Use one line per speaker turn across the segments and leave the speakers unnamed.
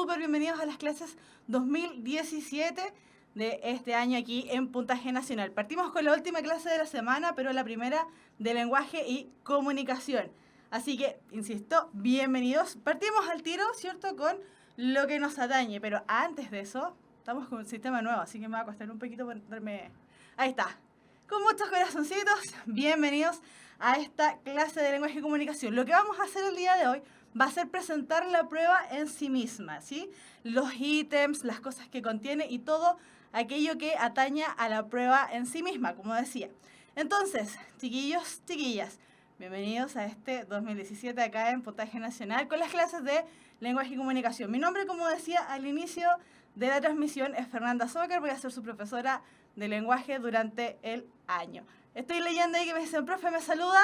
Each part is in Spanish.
súper bienvenidos a las clases 2017 de este año aquí en Puntaje Nacional. Partimos con la última clase de la semana, pero la primera de lenguaje y comunicación. Así que, insisto, bienvenidos. Partimos al tiro, ¿cierto?, con lo que nos atañe, pero antes de eso, estamos con un sistema nuevo, así que me va a costar un poquito ponerme... Ahí está. Con muchos corazoncitos, bienvenidos a esta clase de lenguaje y comunicación. Lo que vamos a hacer el día de hoy va a ser presentar la prueba en sí misma, ¿sí? Los ítems, las cosas que contiene y todo aquello que ataña a la prueba en sí misma, como decía. Entonces, chiquillos, chiquillas, bienvenidos a este 2017 acá en Puntaje Nacional con las clases de lenguaje y comunicación. Mi nombre, como decía al inicio de la transmisión, es Fernanda Zócar. Voy a ser su profesora de lenguaje durante el año. Estoy leyendo ahí que me dicen, profe, ¿me saluda?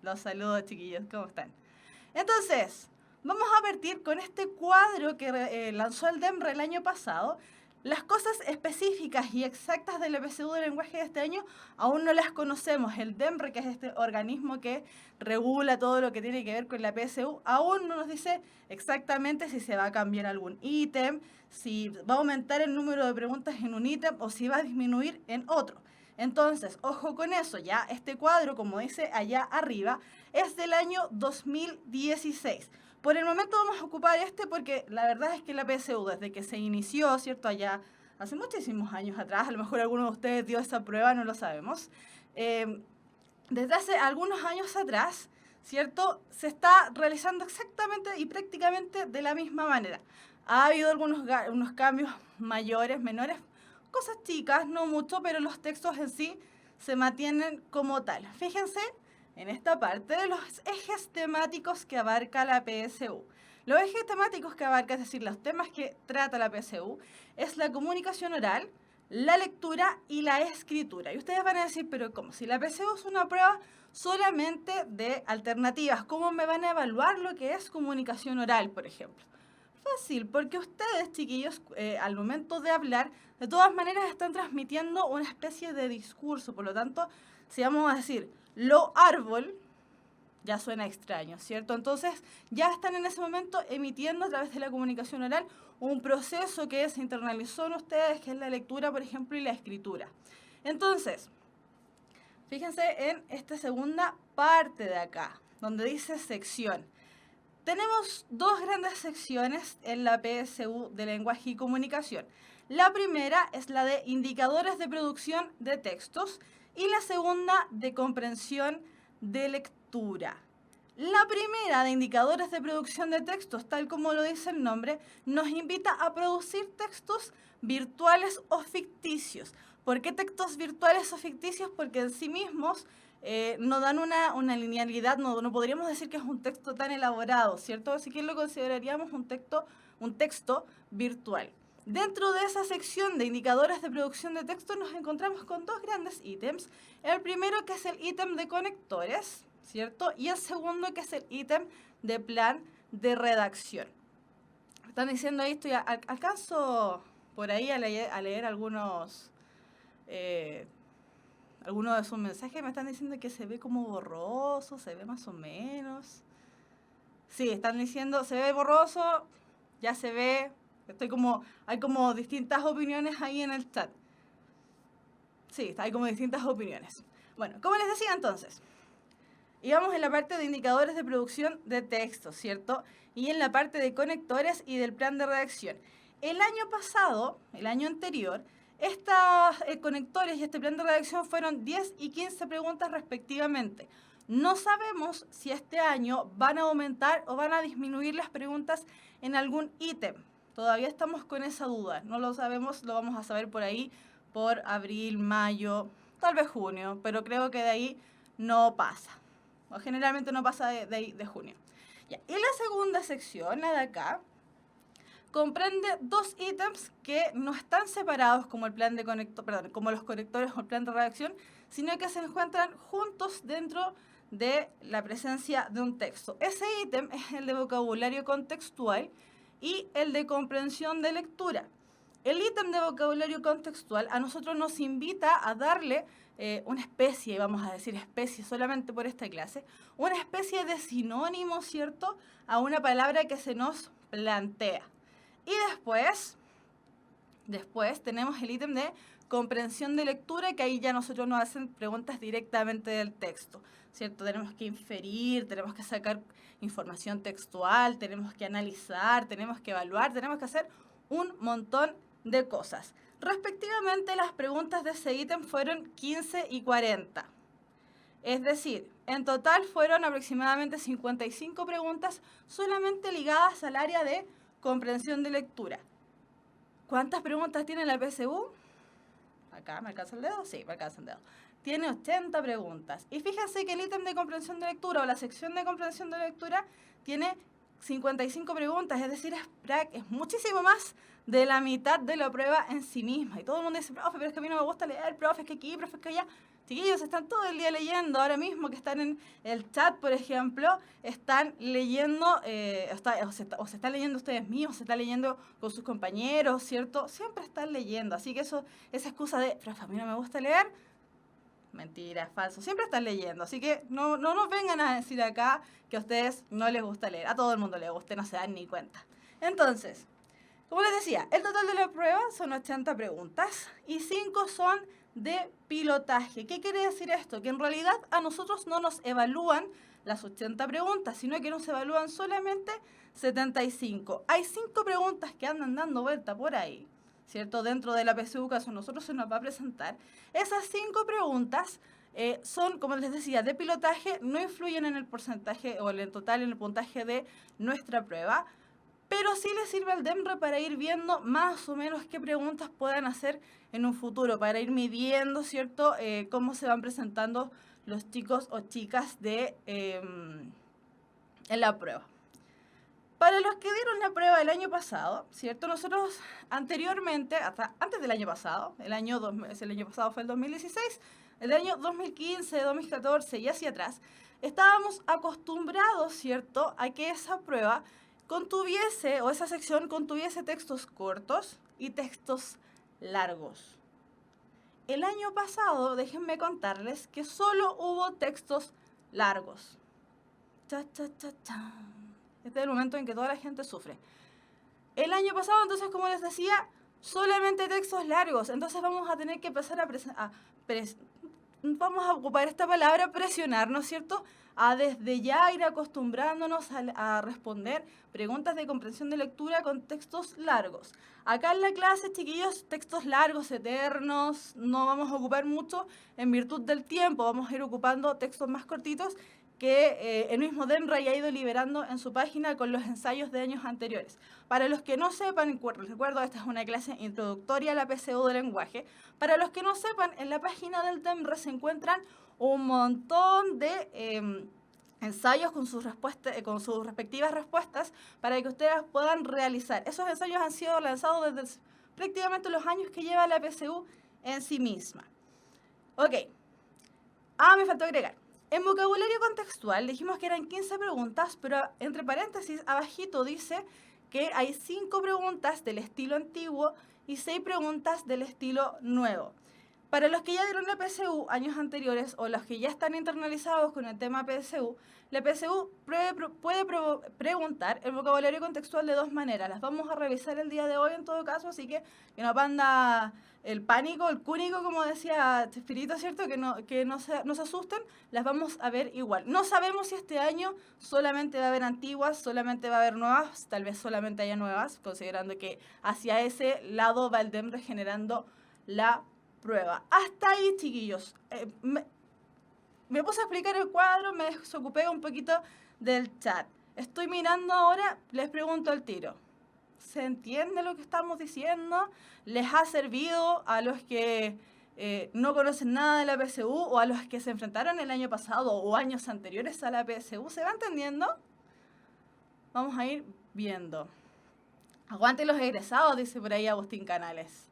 Los saludo, chiquillos, ¿cómo están? Entonces, vamos a partir con este cuadro que lanzó el DEMRE el año pasado. Las cosas específicas y exactas del PSU de lenguaje de este año aún no las conocemos. El DEMRE, que es este organismo que regula todo lo que tiene que ver con la PSU, aún no nos dice exactamente si se va a cambiar algún ítem, si va a aumentar el número de preguntas en un ítem o si va a disminuir en otro. Entonces, ojo con eso, ya este cuadro, como dice allá arriba, es del año 2016. Por el momento vamos a ocupar este porque la verdad es que la PSU, desde que se inició, ¿cierto? Allá hace muchísimos años atrás, a lo mejor alguno de ustedes dio esa prueba, no lo sabemos. Desde hace algunos años atrás, ¿cierto? Se está realizando exactamente y prácticamente de la misma manera. Ha habido unos cambios mayores, menores, cosas chicas, no mucho, pero los textos en sí se mantienen como tal. Fíjense en esta parte de los ejes temáticos que abarca la PSU. Los ejes temáticos que abarca, es decir, los temas que trata la PSU, es la comunicación oral, la lectura y la escritura. Y ustedes van a decir, pero ¿cómo? Si la PSU es una prueba solamente de alternativas, ¿cómo me van a evaluar lo que es comunicación oral, por ejemplo? Fácil, porque ustedes, chiquillos, al momento de hablar, de todas maneras están transmitiendo una especie de discurso. Por lo tanto, si vamos a decir lo árbol, ya suena extraño, ¿cierto? Entonces, ya están en ese momento emitiendo a través de la comunicación oral un proceso que se internalizó en ustedes, que es la lectura, por ejemplo, y la escritura. Entonces, fíjense en esta segunda parte de acá, donde dice sección. Tenemos dos grandes secciones en la PSU de lenguaje y comunicación. La primera es la de indicadores de producción de textos y la segunda de comprensión de lectura. La primera de indicadores de producción de textos, tal como lo dice el nombre, nos invita a producir textos virtuales o ficticios. ¿Por qué textos virtuales o ficticios? Porque en sí mismos no dan una linealidad, no podríamos decir que es un texto tan elaborado, ¿cierto? Así que lo consideraríamos un texto virtual. Dentro de esa sección de indicadores de producción de texto nos encontramos con dos grandes ítems. El primero, que es el ítem de conectores, ¿cierto? Y el segundo, que es el ítem de plan de redacción. Están diciendo ahí, alcanzo por ahí a leer algunos de sus mensajes. Me están diciendo que se ve como borroso, se ve más o menos. Sí, están diciendo, se ve borroso, ya se ve. Hay como distintas opiniones ahí en el chat. Sí, hay como distintas opiniones. Bueno, como les decía entonces, íbamos en la parte de indicadores de producción de texto, ¿cierto? Y en la parte de conectores y del plan de redacción. El año pasado, el año anterior, estos conectores y este plan de redacción fueron 10 y 15 preguntas respectivamente. No sabemos si este año van a aumentar o van a disminuir las preguntas en algún ítem. Todavía estamos con esa duda. No lo sabemos, lo vamos a saber por ahí, por abril, mayo, tal vez junio, pero creo que de ahí no pasa. O generalmente no pasa de junio. Ya. Y la segunda sección, la de acá, comprende dos ítems que no están separados como como los conectores o el plan de redacción, sino que se encuentran juntos dentro de la presencia de un texto. Ese ítem es el de vocabulario contextual y el de comprensión de lectura. El ítem de vocabulario contextual a nosotros nos invita a darle una especie, vamos a decir especie solamente por esta clase, una especie de sinónimo, ¿cierto?, a una palabra que se nos plantea. Y después tenemos el ítem de comprensión de lectura, que ahí ya nosotros nos hacen preguntas directamente del texto, ¿cierto? Tenemos que inferir, tenemos que sacar información textual, tenemos que analizar, tenemos que evaluar, tenemos que hacer un montón de cosas. Respectivamente, las preguntas de ese ítem fueron 15 y 40. Es decir, en total fueron aproximadamente 55 preguntas solamente ligadas al área de comprensión de lectura. ¿Cuántas preguntas tiene la PSU? Acá, ¿me alcanza el dedo? Sí, me alcanza el dedo. Tiene 80 preguntas. Y fíjense que el ítem de comprensión de lectura o la sección de comprensión de lectura tiene 55 preguntas, es decir, es muchísimo más de la mitad de la prueba en sí misma. Y todo el mundo dice, profe, pero es que a mí no me gusta leer, profe, es que aquí, profe, es que allá. Chiquillos, están todo el día leyendo. Ahora mismo que están en el chat, por ejemplo, están leyendo, o se están leyendo ustedes mismos, se están leyendo con sus compañeros, ¿cierto? Siempre están leyendo. Así que esa excusa de, profe, a mí no me gusta leer, mentira, es falso. Siempre están leyendo. Así que no nos vengan a decir acá que a ustedes no les gusta leer. A todo el mundo les gusta, no se dan ni cuenta. Entonces, como les decía, el total de la prueba son 80 preguntas y 5 son de pilotaje. ¿Qué quiere decir esto? Que en realidad a nosotros no nos evalúan las 80 preguntas, sino que nos evalúan solamente 75. Hay 5 preguntas que andan dando vuelta por ahí, ¿cierto? Dentro de la PSU, que a nosotros se nos va a presentar. Esas 5 preguntas son, como les decía, de pilotaje, no influyen en el porcentaje o en el total, en el puntaje de nuestra prueba, pero sí les sirve al DEMRE para ir viendo más o menos qué preguntas puedan hacer en un futuro, para ir midiendo, ¿cierto?, cómo se van presentando los chicos o chicas en la prueba. Para los que dieron la prueba el año pasado, ¿cierto? Nosotros anteriormente, hasta antes del año pasado, el año pasado fue el 2016, el año 2015, 2014 y hacia atrás, estábamos acostumbrados, ¿cierto?, a que esa prueba contuviese, o esa sección contuviese textos cortos y textos largos. El año pasado, déjenme contarles que solo hubo textos largos. Cha, cha, cha, cha. Este es el momento en que toda la gente sufre. El año pasado, entonces, como les decía, solamente textos largos. Entonces vamos a tener que empezar vamos a ocupar esta palabra, presionar, ¿no es cierto?, a desde ya ir acostumbrándonos a responder preguntas de comprensión de lectura con textos largos. Acá en la clase, chiquillos, textos largos, eternos, no vamos a ocupar mucho en virtud del tiempo. Vamos a ir ocupando textos más cortitos que el mismo DEMRE ha ido liberando en su página con los ensayos de años anteriores. Para los que no sepan, recuerdo, esta es una clase introductoria a la PSU de lenguaje. Para los que no sepan, en la página del DEMRE se encuentran un montón de ensayos con sus respectivas respuestas para que ustedes puedan realizar. Esos ensayos han sido lanzados desde prácticamente los años que lleva la PSU en sí misma. Ok. Me faltó agregar. En vocabulario contextual dijimos que eran 15 preguntas, pero entre paréntesis abajito dice que hay 5 preguntas del estilo antiguo y 6 preguntas del estilo nuevo. Para los que ya dieron la PSU años anteriores o los que ya están internalizados con el tema PSU, la PSU puede preguntar el vocabulario contextual de 2 maneras. Las vamos a revisar el día de hoy en todo caso, así que no panda el pánico, el cúnico, como decía Chespirito, ¿cierto? Que no se asusten, las vamos a ver igual. No sabemos si este año solamente va a haber antiguas, solamente va a haber nuevas, tal vez solamente haya nuevas, considerando que hacia ese lado va el DEMRE generando la prueba. Hasta ahí, chiquillos. Me puse a explicar el cuadro, me desocupé un poquito del chat. Estoy mirando ahora, les pregunto al tiro. ¿Se entiende lo que estamos diciendo? ¿Les ha servido a los que no conocen nada de la PSU o a los que se enfrentaron el año pasado o años anteriores a la PSU? ¿Se va entendiendo? Vamos a ir viendo. Aguante los egresados, dice por ahí Agustín Canales.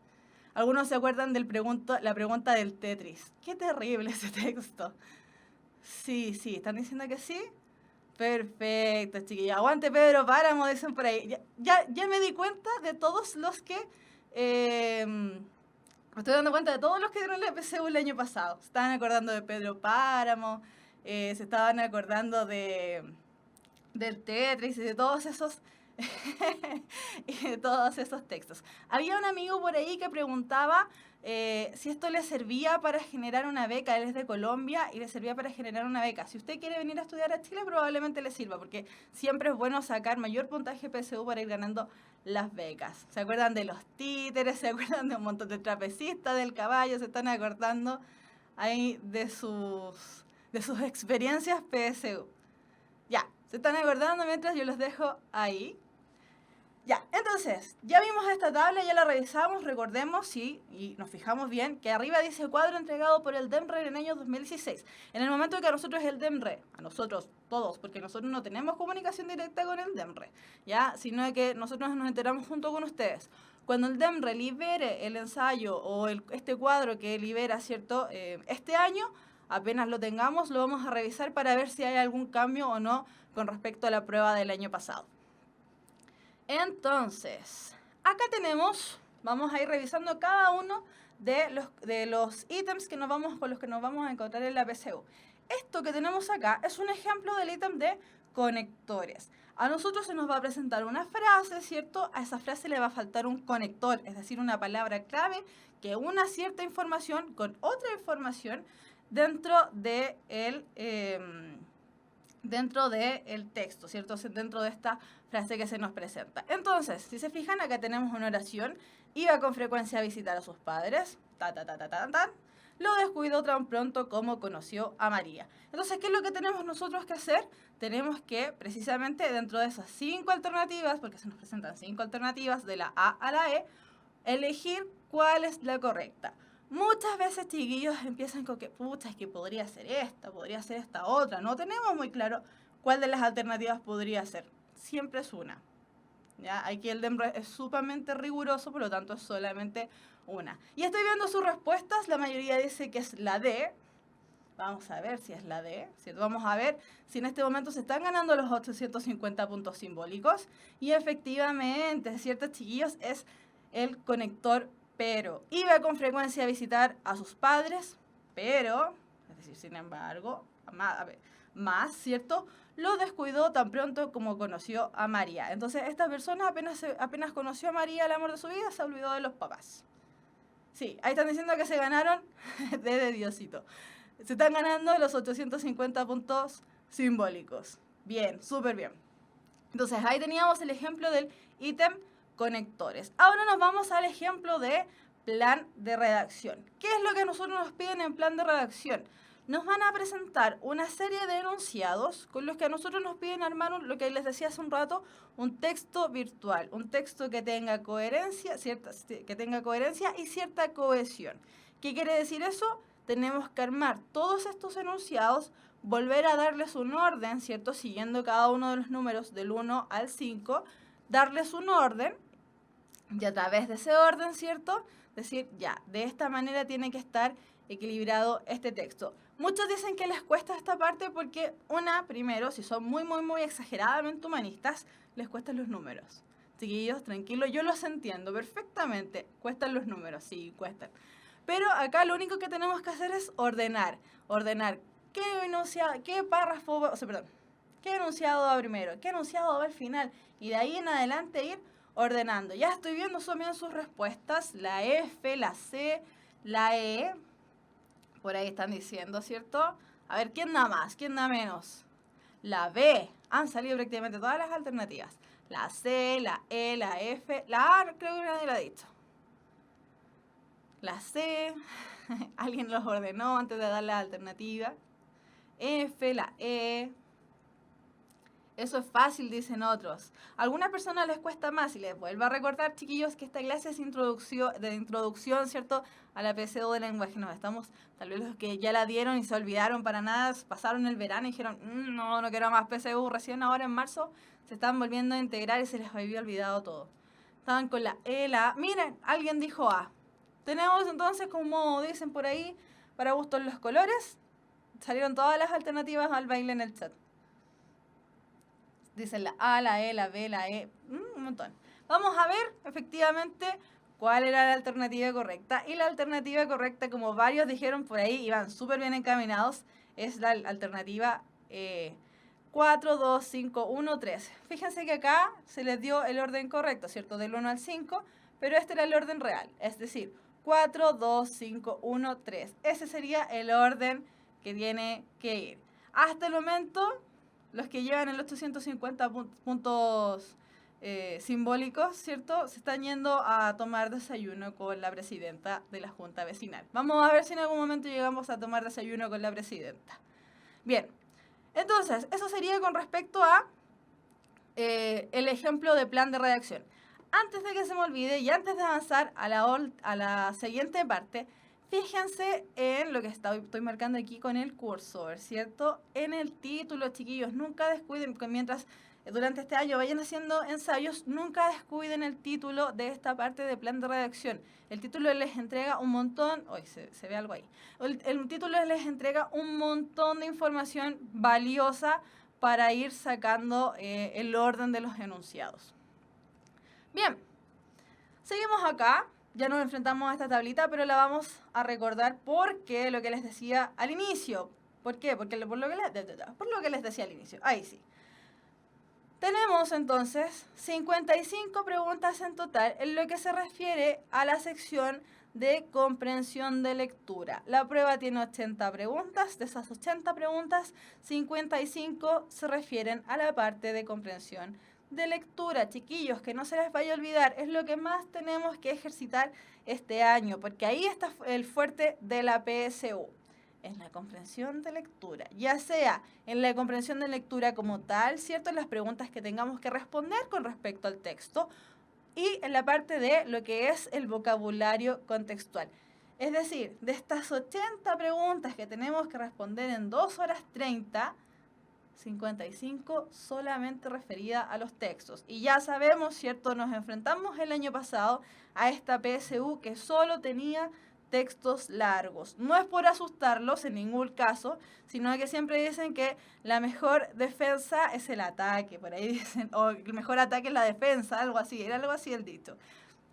Algunos se acuerdan la pregunta del Tetris. Qué terrible ese texto. Sí, ¿están diciendo que sí? Perfecto, chiquillos. Aguante Pedro Páramo, dicen por ahí. Ya me di cuenta de todos los que... me estoy dando cuenta de todos los que dieron la PSU el año pasado. Se estaban acordando de Pedro Páramo, se estaban acordando del Tetris y de todos esos y de todos esos textos. Había un amigo por ahí que preguntaba si esto le servía para generar una beca. Él es de Colombia y le servía para generar una beca. Si usted quiere venir a estudiar a Chile, probablemente le sirva, porque siempre es bueno sacar mayor puntaje PSU para ir ganando las becas. ¿Se acuerdan de los títeres? ¿Se acuerdan de un montón de trapecistas, del caballo? ¿Se están acordando ahí de sus experiencias PSU? Ya, se están acordando mientras yo los dejo ahí. Ya, entonces, ya vimos esta tabla, ya la revisamos, recordemos, sí, y nos fijamos bien, que arriba dice cuadro entregado por el DEMRE en el año 2016. En el momento que a nosotros el DEMRE, a nosotros todos, porque nosotros no tenemos comunicación directa con el DEMRE, ya, sino que nosotros nos enteramos junto con ustedes. Cuando el DEMRE libere el ensayo o este cuadro que libera, ¿cierto?, este año, apenas lo tengamos, lo vamos a revisar para ver si hay algún cambio o no con respecto a la prueba del año pasado. Entonces, acá tenemos, vamos a ir revisando cada uno de los ítems con los que nos vamos a encontrar en la PSU. Esto que tenemos acá es un ejemplo del ítem de conectores. A nosotros se nos va a presentar una frase, ¿cierto? A esa frase le va a faltar un conector, es decir, una palabra clave que una cierta información con otra información dentro de el texto, ¿cierto? Dentro de esta frase que se nos presenta. Entonces, si se fijan, acá tenemos una oración. Iba con frecuencia a visitar a sus padres. Lo descuidó tan pronto como conoció a María. Entonces, ¿qué es lo que tenemos nosotros que hacer? Tenemos que, precisamente, dentro de esas 5 alternativas, porque se nos presentan 5 alternativas de la A a la E, elegir cuál es la correcta. Muchas veces, chiquillos, empiezan con que, pucha, es que podría ser esta otra. No tenemos muy claro cuál de las alternativas podría ser. Siempre es una. ¿Ya? Aquí el DEMRE es sumamente riguroso, por lo tanto es solamente una. Y estoy viendo sus respuestas, la mayoría dice que es la D. Vamos a ver si es la D. Vamos a ver si en este momento se están ganando los 850 puntos simbólicos. Y efectivamente, ¿cierto, chiquillos? Es el conector pero. Iba con frecuencia a visitar a sus padres, pero, es decir, sin embargo, más, ¿cierto? Lo descuidó tan pronto como conoció a María. Entonces, esta persona apenas conoció a María, el amor de su vida, se olvidó de los papás. Sí, ahí están diciendo que se ganaron de Diosito. Se están ganando los 850 puntos simbólicos. Bien, súper bien. Entonces, ahí teníamos el ejemplo del ítem conectores. Ahora nos vamos al ejemplo de plan de redacción. ¿Qué es lo que nosotros nos piden en plan de redacción? Nos van a presentar una serie de enunciados con los que a nosotros nos piden armar lo que les decía hace un rato, un texto virtual, un texto que tenga coherencia, y cierta cohesión. ¿Qué quiere decir eso? Tenemos que armar todos estos enunciados, volver a darles un orden, ¿cierto? Siguiendo cada uno de los números del 1 al 5, darles un orden y a través de ese orden, ¿cierto? Decir, ya, de esta manera tiene que estar equilibrado este texto. Muchos dicen que les cuesta esta parte porque, primero, si son muy, muy, muy exageradamente humanistas, les cuestan los números. Chiquillos, tranquilos, yo los entiendo perfectamente. Cuestan los números, sí, cuestan. Pero acá lo único que tenemos que hacer es ordenar. Ordenar qué enunciado, qué párrafo, qué enunciado va primero, qué enunciado va al final. Y de ahí en adelante ir ordenando. Ya estoy viendo bien sus respuestas. La F, la C, la E. Por ahí están diciendo, ¿cierto? A ver, ¿quién da más? ¿Quién da menos? La B. Han salido prácticamente todas las alternativas. La C, la E, la F. La A creo que nadie lo ha dicho. La C. Alguien los ordenó antes de dar la alternativa. F, la E. Eso es fácil, dicen otros. A algunas personas les cuesta más y les vuelvo a recordar, chiquillos, que esta clase es de introducción, ¿cierto?, a la PSU de lenguaje. Nos estamos, tal vez los que ya la dieron y se olvidaron para nada, pasaron el verano y dijeron, no quiero más PSU, recién ahora en marzo se están volviendo a integrar y se les había olvidado todo. Estaban con la E, la A. Miren, alguien dijo A. Tenemos entonces, como dicen por ahí, para gustos los colores, salieron todas las alternativas al baile en el chat. Dicen la A, la E, la B, la E, un montón. Vamos a ver, efectivamente, cuál era la alternativa correcta. Y la alternativa correcta, como varios dijeron por ahí, iban súper bien encaminados, es la alternativa 4, 2, 5, 1, 3. Fíjense que acá se les dio el orden correcto, ¿cierto? Del 1 al 5, pero este era el orden real, es decir, 4, 2, 5, 1, 3. Ese sería el orden que tiene que ir. Hasta el momento, los que llevan el 850 puntos simbólicos, ¿cierto? Se están yendo a tomar desayuno con la presidenta de la Junta Vecinal. Vamos a ver si en algún momento llegamos a tomar desayuno con la presidenta. Bien, entonces, eso sería con respecto a el ejemplo de plan de redacción. Antes de que se me olvide y antes de avanzar a la siguiente parte, fíjense en lo que estoy marcando aquí con el cursor, ¿cierto? En el título, chiquillos, nunca descuiden, mientras durante este año vayan haciendo ensayos, nunca descuiden el título de esta parte de plan de redacción. El título les entrega un montón, hoy se ve algo ahí, el título les entrega un montón de información valiosa para ir sacando el orden de los enunciados. Bien, seguimos acá. Ya nos enfrentamos a esta tablita, pero la vamos a recordar porque lo que les decía al inicio. ¿Por qué? Por lo que les decía al inicio. Ahí sí. Tenemos entonces 55 preguntas en total en lo que se refiere a la sección de comprensión de lectura. La prueba tiene 80 preguntas. De esas 80 preguntas, 55 se refieren a la parte de comprensión de lectura. Chiquillos, que no se les vaya a olvidar, es lo que más tenemos que ejercitar este año, porque ahí está el fuerte de la PSU, en la comprensión de lectura, ya sea en la comprensión de lectura como tal, ¿cierto? En las preguntas que tengamos que responder con respecto al texto, y en la parte de lo que es el vocabulario contextual. Es decir, de estas 80 preguntas que tenemos que responder en 2 horas 30, 55 solamente referida a los textos. Y ya sabemos, ¿cierto? Nos enfrentamos el año pasado a esta PSU que solo tenía textos largos. No es por asustarlos en ningún caso, sino que siempre dicen que la mejor defensa es el ataque. Por ahí dicen, o el mejor ataque es la defensa, algo así. Era algo así el dicho.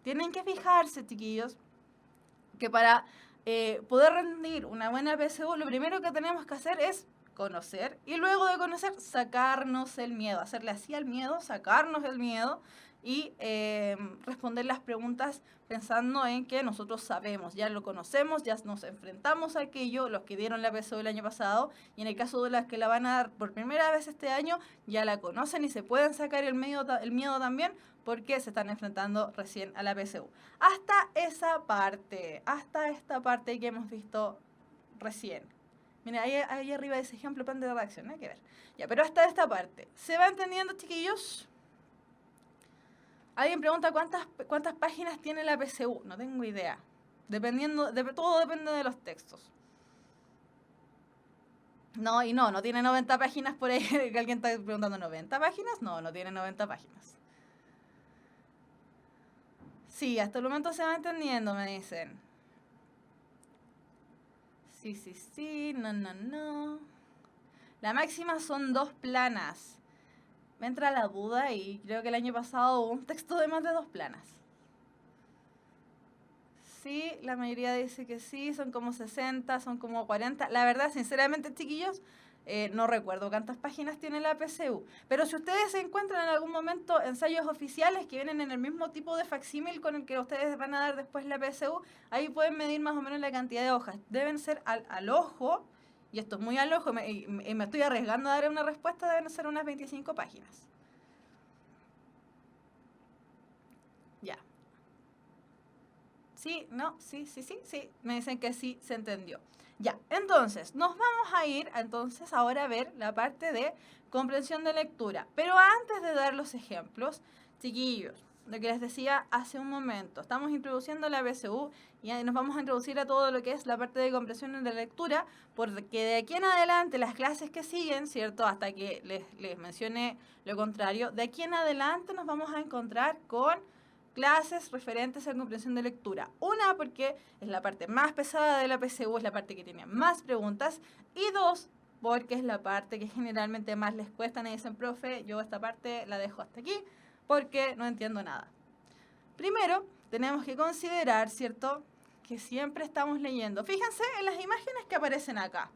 Tienen que fijarse, chiquillos, que para poder rendir una buena PSU, lo primero que tenemos que hacer es conocer, y luego de conocer, sacarnos el miedo, hacerle así al miedo, sacarnos el miedo y responder las preguntas pensando en que nosotros sabemos, ya lo conocemos, ya nos enfrentamos a aquello, los que dieron la PSU el año pasado, y en el caso de las que la van a dar por primera vez este año, ya la conocen y se pueden sacar el miedo también, porque se están enfrentando recién a la PSU. Hasta esta parte que hemos visto recién. Mira, ahí arriba de ese ejemplo, plan de redacción, hay que ver. Ya, pero hasta esta parte. ¿Se va entendiendo, chiquillos? Alguien pregunta cuántas páginas tiene la PSU. No tengo idea. Todo depende de los textos. No tiene 90 páginas por ahí. Que alguien está preguntando, ¿90 páginas? No tiene 90 páginas. Sí, hasta el momento se va entendiendo, me dicen. Sí, no. La máxima son 2 planas. Me entra la duda y creo que el año pasado hubo un texto de más de 2 planas. Sí, la mayoría dice que sí, son como 60, son como 40. La verdad, sinceramente, chiquillos, no recuerdo cuántas páginas tiene la PSU. Pero si ustedes encuentran en algún momento ensayos oficiales que vienen en el mismo tipo de facsímil con el que ustedes van a dar después la PSU, ahí pueden medir más o menos la cantidad de hojas. Deben ser al ojo, y esto es muy al ojo, y me estoy arriesgando a dar una respuesta, deben ser unas 25 páginas. Ya. Sí, no, sí, me dicen que sí se entendió. Ya, entonces, nos vamos a ir entonces ahora a ver la parte de comprensión de lectura. Pero antes de dar los ejemplos, chiquillos, lo que les decía hace un momento, estamos introduciendo la PSU y nos vamos a introducir a todo lo que es la parte de comprensión de lectura, porque de aquí en adelante, las clases que siguen, ¿cierto? Hasta que les mencione lo contrario, de aquí en adelante nos vamos a encontrar con clases referentes a comprensión de lectura. Una, porque es la parte más pesada de la PSU, es la parte que tiene más preguntas. Y 2, porque es la parte que generalmente más les cuesta. Y dicen, profe, yo esta parte la dejo hasta aquí porque no entiendo nada. Primero, tenemos que considerar, ¿cierto?, que siempre estamos leyendo. Fíjense en las imágenes que aparecen acá.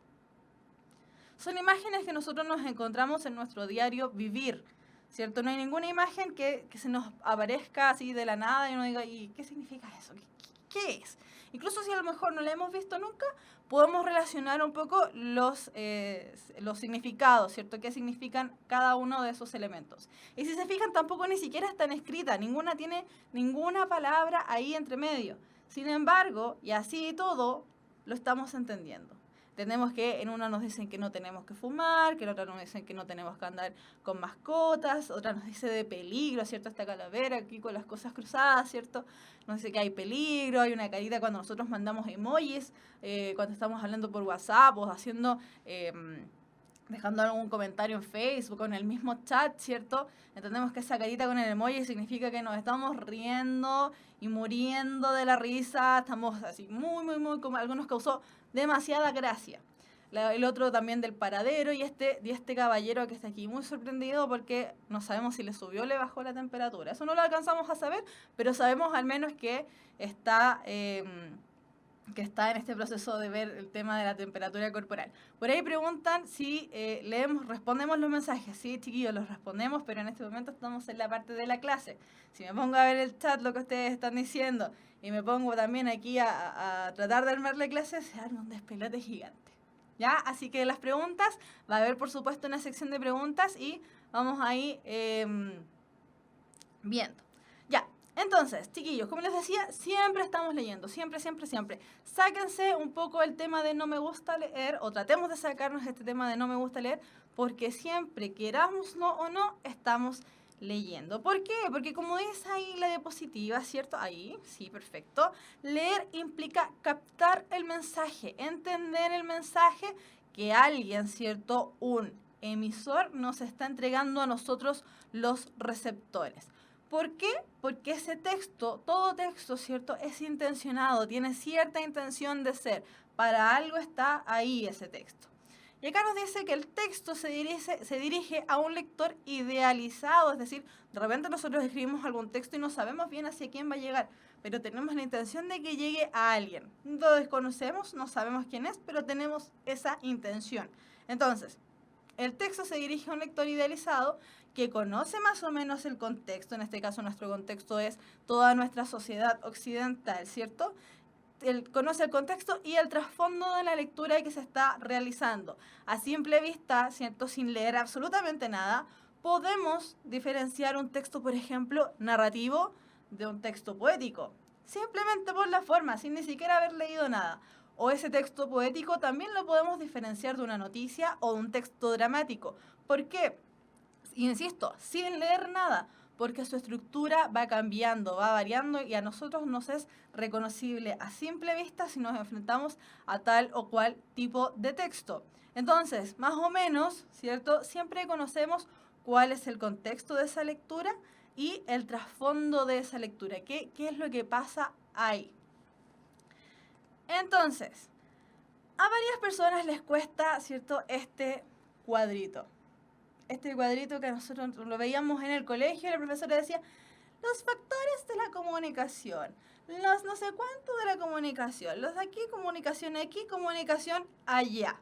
Son imágenes que nosotros nos encontramos en nuestro diario vivir, ¿cierto? No hay ninguna imagen que se nos aparezca así de la nada y uno diga, ¿y qué significa eso? ¿Qué es? Incluso si a lo mejor no la hemos visto nunca, podemos relacionar un poco los significados, ¿cierto? ¿Qué significan cada uno de esos elementos? Y si se fijan, tampoco ni siquiera están escritas, ninguna tiene ninguna palabra ahí entre medio. Sin embargo, y así todo, lo estamos entendiendo. Entendemos que en una nos dicen que no tenemos que fumar, que en otra nos dicen que no tenemos que andar con mascotas, otra nos dice de peligro, ¿cierto? Esta calavera aquí con las cosas cruzadas, ¿cierto? Nos dice que hay peligro, hay una carita cuando nosotros mandamos emojis, cuando estamos hablando por WhatsApp o haciendo... dejando algún comentario en Facebook o en el mismo chat, ¿cierto? Entendemos que esa carita con el emoji significa que nos estamos riendo y muriendo de la risa, estamos así muy, como algunos causó demasiada gracia. El otro también del paradero y este caballero que está aquí muy sorprendido porque no sabemos si le subió o le bajó la temperatura. Eso no lo alcanzamos a saber, pero sabemos al menos que está en este proceso de ver el tema de la temperatura corporal. Por ahí preguntan si respondemos los mensajes. Sí, chiquillos, los respondemos, pero en este momento estamos en la parte de la clase. Si me pongo a ver el chat, lo que ustedes están diciendo, y me pongo también aquí a tratar de armar la clase, se arma un despelote gigante. ¿Ya? Así que las preguntas, va a haber por supuesto una sección de preguntas y vamos ahí viendo. Ya, entonces, chiquillos, como les decía, siempre estamos leyendo, siempre. Sáquense un poco el tema de no me gusta leer, o tratemos de sacarnos este tema de no me gusta leer, porque siempre, querámoslo o no, estamos leyendo. ¿Por qué? Porque como dice ahí la diapositiva, ¿cierto? Ahí, sí, perfecto. Leer implica captar el mensaje, entender el mensaje que alguien, ¿cierto? Un emisor nos está entregando a nosotros los receptores. ¿Por qué? Porque ese texto, todo texto, ¿cierto? Es intencionado, tiene cierta intención de ser. Para algo está ahí ese texto. Y acá nos dice que el texto se dirige a un lector idealizado, es decir, de repente nosotros escribimos algún texto y no sabemos bien hacia quién va a llegar, pero tenemos la intención de que llegue a alguien. Lo desconocemos, no sabemos quién es, pero tenemos esa intención. Entonces, el texto se dirige a un lector idealizado que conoce más o menos el contexto, en este caso nuestro contexto es toda nuestra sociedad occidental, ¿cierto? Conoce el contexto y el trasfondo de la lectura que se está realizando. A simple vista, ¿cierto? Sin leer absolutamente nada, podemos diferenciar un texto, por ejemplo, narrativo de un texto poético, simplemente por la forma, sin ni siquiera haber leído nada. O ese texto poético también lo podemos diferenciar de una noticia o de un texto dramático. ¿Por qué? Insisto, sin leer nada, porque su estructura va cambiando, va variando y a nosotros nos es reconocible a simple vista si nos enfrentamos a tal o cual tipo de texto. Entonces, más o menos, ¿cierto? Siempre conocemos cuál es el contexto de esa lectura y el trasfondo de esa lectura, qué es lo que pasa ahí. Entonces, a varias personas les cuesta, ¿cierto?, este cuadrito. Este cuadrito que nosotros lo veíamos en el colegio, la profesora decía, los factores de la comunicación, los no sé cuánto de la comunicación, los aquí comunicación allá.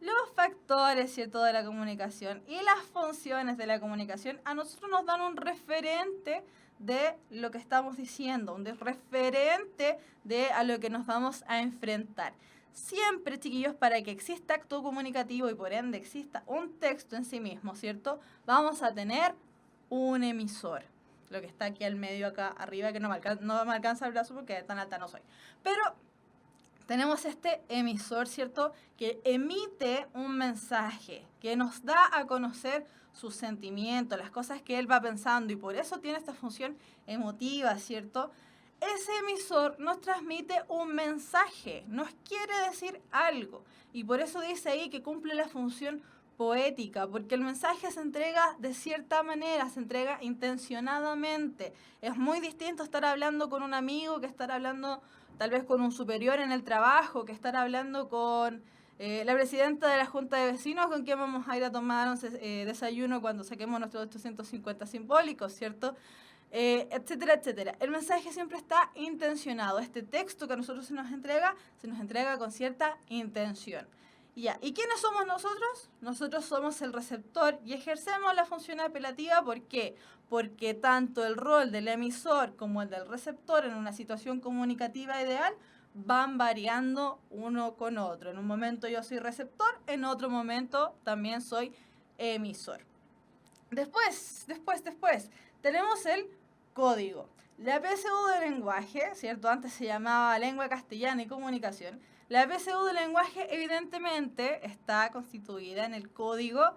Los factores, ¿cierto?, de la comunicación y las funciones de la comunicación a nosotros nos dan un referente de lo que estamos diciendo, un referente de a lo que nos vamos a enfrentar. Siempre, chiquillos, para que exista acto comunicativo y por ende exista un texto en sí mismo, ¿cierto? Vamos a tener un emisor. Lo que está aquí al medio, acá arriba, que no me alcanza el brazo porque tan alta no soy. Pero tenemos este emisor, ¿cierto? Que emite un mensaje, que nos da a conocer sus sentimientos, las cosas que él va pensando y por eso tiene esta función emotiva, ¿cierto? Ese emisor nos transmite un mensaje, nos quiere decir algo y por eso dice ahí que cumple la función poética, porque el mensaje se entrega de cierta manera, se entrega intencionadamente. Es muy distinto estar hablando con un amigo que estar hablando tal vez con un superior en el trabajo, que estar hablando con la presidenta de la Junta de Vecinos con quien vamos a ir a tomar un desayuno cuando saquemos nuestros 850 simbólicos, ¿cierto? Etcétera, etcétera. El mensaje siempre está intencionado. Este texto que a nosotros se nos entrega con cierta intención. Ya, ¿y quiénes somos nosotros? Nosotros somos el receptor y ejercemos la función apelativa. ¿Por qué? Porque tanto el rol del emisor como el del receptor en una situación comunicativa ideal van variando uno con otro. En un momento yo soy receptor, en otro momento también soy emisor. Después, tenemos el código. La PSU de lenguaje, ¿cierto? Antes se llamaba lengua castellana y comunicación. La PSU de lenguaje evidentemente está constituida en el código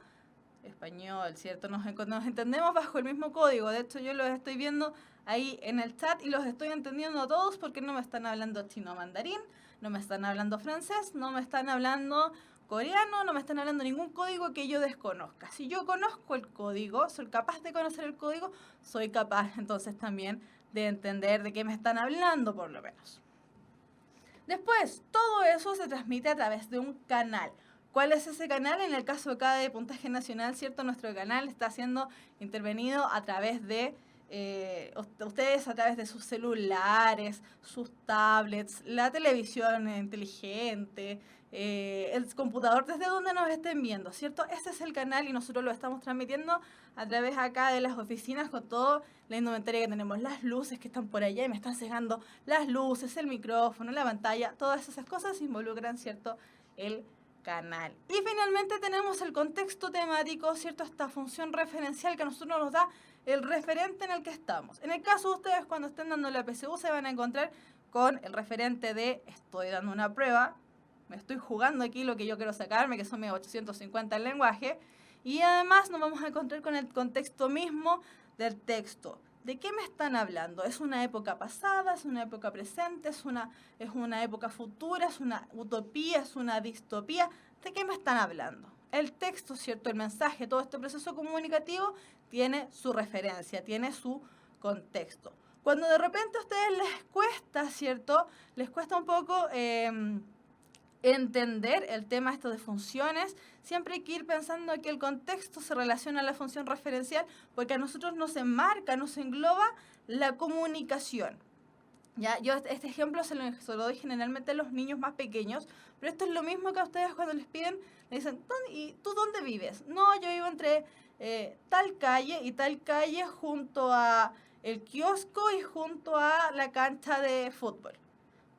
español, ¿cierto? Nos entendemos bajo el mismo código. De hecho, yo los estoy viendo ahí en el chat y los estoy entendiendo a todos porque no me están hablando chino mandarín, no me están hablando francés, no me están hablando coreano, no me están hablando ningún código que yo desconozca. Si yo conozco el código, soy capaz de conocer el código, soy capaz entonces también de entender de qué me están hablando por lo menos. Después, todo eso se transmite a través de un canal. ¿Cuál es ese canal? En el caso acá de Puntaje Nacional, ¿cierto? Nuestro canal está siendo intervenido a través de ustedes, a través de sus celulares, sus tablets, la televisión inteligente, el computador, desde donde nos estén viendo, ¿cierto? Ese es el canal y nosotros lo estamos transmitiendo a través acá de las oficinas con toda la indumentaria que tenemos, las luces que están por allá y me están cegando, las luces, el micrófono, la pantalla, todas esas cosas involucran, ¿cierto?, el canal. Y finalmente tenemos el contexto temático, ¿cierto? Esta función referencial que a nosotros nos da el referente en el que estamos. En el caso de ustedes, cuando estén dando la PSU, se van a encontrar con el referente de estoy dando una prueba, me estoy jugando aquí lo que yo quiero sacarme, que son mis 850 en lenguaje, y además nos vamos a encontrar con el contexto mismo del texto. ¿De qué me están hablando? ¿Es una época pasada? ¿Es una época presente? ¿Es una época futura? ¿Es una utopía? ¿Es una distopía? ¿De qué me están hablando? El texto, ¿cierto? El mensaje, todo este proceso comunicativo tiene su referencia, tiene su contexto. Cuando de repente a ustedes les cuesta, ¿cierto? Les cuesta un poco entender el tema esto de funciones, siempre hay que ir pensando que el contexto se relaciona a la función referencial porque a nosotros nos enmarca, nos engloba la comunicación. Ya, yo este ejemplo se lo doy generalmente a los niños más pequeños, pero esto es lo mismo que a ustedes cuando les piden, le dicen, ¿y tú dónde vives? No, yo vivo entre tal calle y tal calle junto a el kiosco y junto a la cancha de fútbol.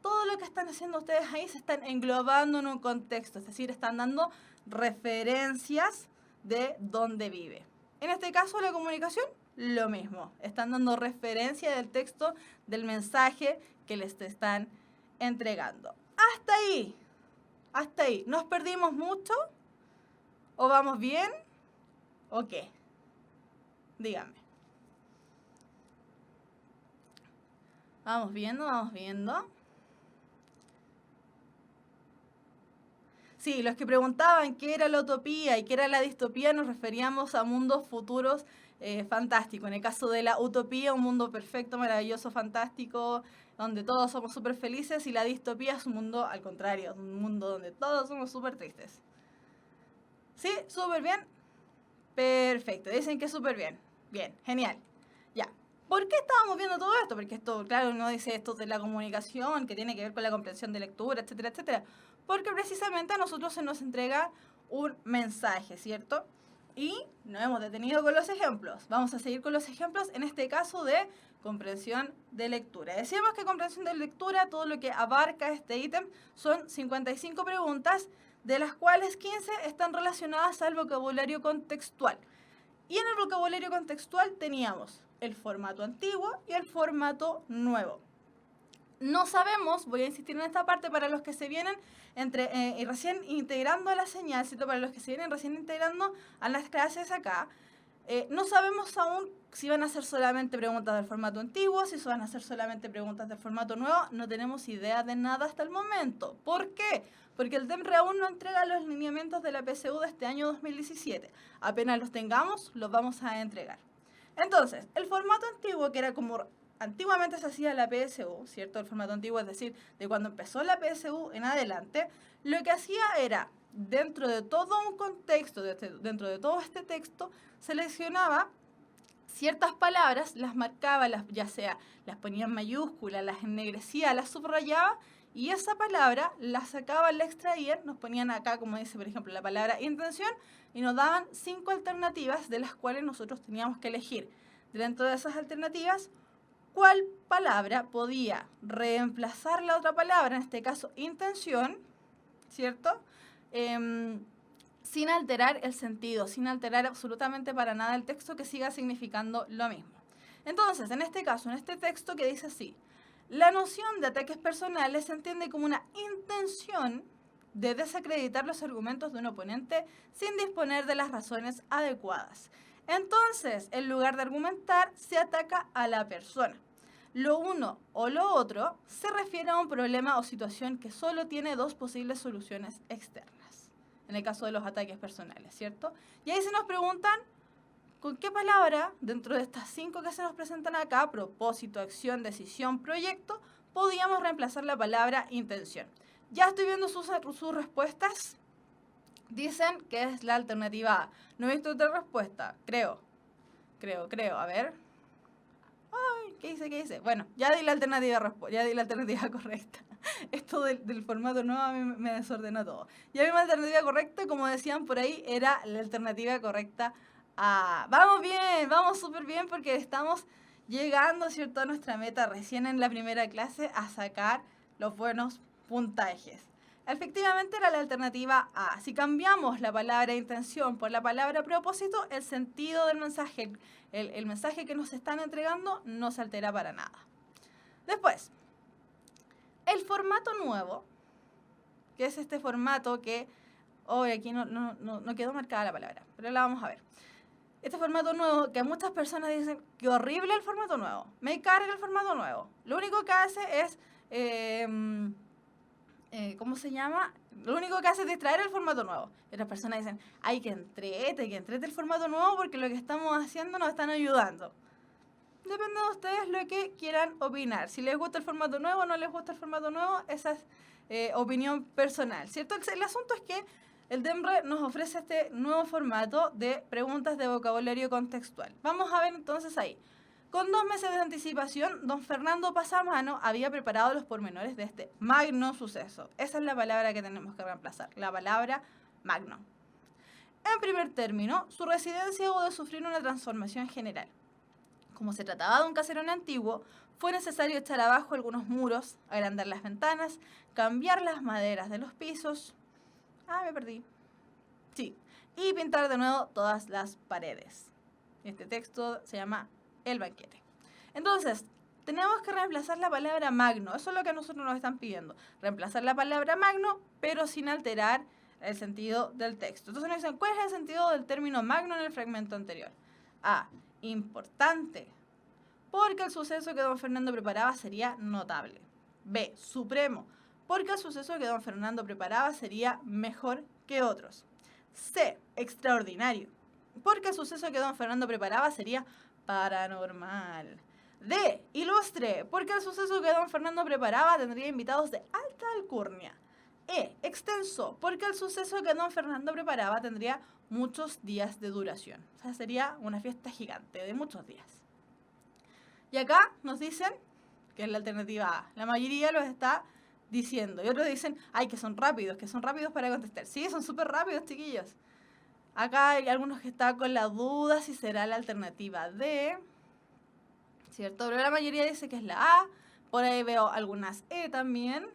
Todo lo que están haciendo ustedes ahí se están englobando en un contexto, es decir, están dando referencias de dónde vive. En este caso, la comunicación, lo mismo. Están dando referencia del texto, del mensaje que les están entregando. Hasta ahí. Hasta ahí. ¿Nos perdimos mucho? ¿O vamos bien? ¿O qué? Díganme. Vamos viendo, vamos viendo. Sí, los que preguntaban qué era la utopía y qué era la distopía nos referíamos a mundos futuros fantásticos. En el caso de la utopía, un mundo perfecto, maravilloso, fantástico, donde todos somos súper felices, y la distopía es un mundo al contrario, un mundo donde todos somos súper tristes. ¿Sí? ¿Súper bien? Perfecto, dicen que súper bien. Bien, genial. Ya. ¿Por qué estábamos viendo todo esto? Porque esto, claro, uno dice esto de la comunicación, que tiene que ver con la comprensión de lectura, etcétera, etcétera. Porque precisamente a nosotros se nos entrega un mensaje, ¿cierto? Y nos hemos detenido con los ejemplos. Vamos a seguir con los ejemplos, en este caso de comprensión de lectura. Decíamos que comprensión de lectura, todo lo que abarca este ítem, son 55 preguntas, de las cuales 15 están relacionadas al vocabulario contextual. Y en el vocabulario contextual teníamos el formato antiguo y el formato nuevo. No sabemos, voy a insistir en esta parte para los que se vienen recién integrando a la señal, ¿cierto? Para los que se vienen recién integrando a las clases acá, no sabemos aún si van a ser solamente preguntas del formato antiguo, si van a ser solamente preguntas del formato nuevo. No tenemos idea de nada hasta el momento. ¿Por qué? Porque el DEMRE aún no entrega los lineamientos de la PSU de este año 2017. Apenas los tengamos, los vamos a entregar. Entonces, el formato antiguo, que era como antiguamente se hacía la PSU, ¿cierto? El formato antiguo, es decir, de cuando empezó la PSU en adelante, lo que hacía era, dentro de todo un contexto, dentro de todo este texto, seleccionaba ciertas palabras las marcaba, ya sea las ponía en mayúsculas, las ennegrecía, las subrayaba, y esa palabra la sacaban, la extraían, nos ponían acá, como dice por ejemplo la palabra intención, y nos daban 5 alternativas de las cuales nosotros teníamos que elegir. Dentro de esas alternativas, ¿cuál palabra podía reemplazar la otra palabra, en este caso intención, ¿cierto? Sin alterar el sentido, sin alterar absolutamente para nada el texto, que siga significando lo mismo. Entonces, en este caso, en este texto que dice así: la noción de ataques personales se entiende como una intención de desacreditar los argumentos de un oponente sin disponer de las razones adecuadas. Entonces, en lugar de argumentar, se ataca a la persona. Lo uno o lo otro se refiere a un problema o situación que solo tiene 2 posibles soluciones externas, en el caso de los ataques personales, ¿cierto? Y ahí se nos preguntan, ¿con qué palabra, dentro de estas 5 que se nos presentan acá, propósito, acción, decisión, proyecto, podíamos reemplazar la palabra intención? Ya estoy viendo sus respuestas. Dicen que es la alternativa A. No he visto otra respuesta, creo. A ver. Ay, ¿qué dice? Bueno, ya di la alternativa correcta. Esto del formato nuevo a mí me desordenó todo. Ya vi una alternativa correcta, como decían por ahí, era la alternativa correcta A. Vamos bien, vamos súper bien, porque estamos llegando, ¿cierto?, a nuestra meta recién en la primera clase, a sacar los buenos puntajes. Efectivamente era la alternativa A. Si cambiamos la palabra intención por la palabra propósito, el sentido del mensaje, el mensaje que nos están entregando, no se altera para nada. Después, el formato nuevo, que es este formato que hoy aquí no quedó marcada la palabra, pero la vamos a ver. Este formato nuevo, que muchas personas dicen que horrible el formato nuevo, me carga el formato nuevo. Lo único que hace es, ¿cómo se llama? Lo único que hace es distraer el formato nuevo. Y otras personas dicen, ay, que entrete el formato nuevo, porque lo que estamos haciendo nos están ayudando. Depende de ustedes lo que quieran opinar. Si les gusta el formato nuevo o no les gusta el formato nuevo, esa es opinión personal, ¿cierto? El asunto es que el DEMRE nos ofrece este nuevo formato de preguntas de vocabulario contextual. Vamos a ver entonces ahí. Con 2 meses de anticipación, don Fernando Pasamano había preparado los pormenores de este magno suceso. Esa es la palabra que tenemos que reemplazar, la palabra magno. En primer término, su residencia hubo de sufrir una transformación general. Como se trataba de un caserón antiguo, fue necesario echar abajo algunos muros, agrandar las ventanas, cambiar las maderas de los pisos. Me perdí. Sí. Y pintar de nuevo todas las paredes. Este texto se llama El banquete. Entonces, tenemos que reemplazar la palabra magno. Eso es lo que a nosotros nos están pidiendo. Reemplazar la palabra magno, pero sin alterar el sentido del texto. Entonces nos dicen, ¿cuál es el sentido del término magno en el fragmento anterior? A. Importante, porque el suceso que don Fernando preparaba sería notable. B. Supremo, porque el suceso que don Fernando preparaba sería mejor que otros. C. Extraordinario, porque el suceso que don Fernando preparaba sería paranormal. D. Ilustre, porque el suceso que don Fernando preparaba tendría invitados de alta alcurnia. E. Extenso, porque el suceso que don Fernando preparaba tendría muchos días de duración. O sea, sería una fiesta gigante de muchos días. Y acá nos dicen que es la alternativa A. La mayoría los está diciendo. Y otros dicen, ay, que son rápidos para contestar. Sí, son súper rápidos, chiquillos. Acá hay algunos que están con la duda si será la alternativa D, ¿cierto? Pero la mayoría dice que es la A. Por ahí veo algunas E también.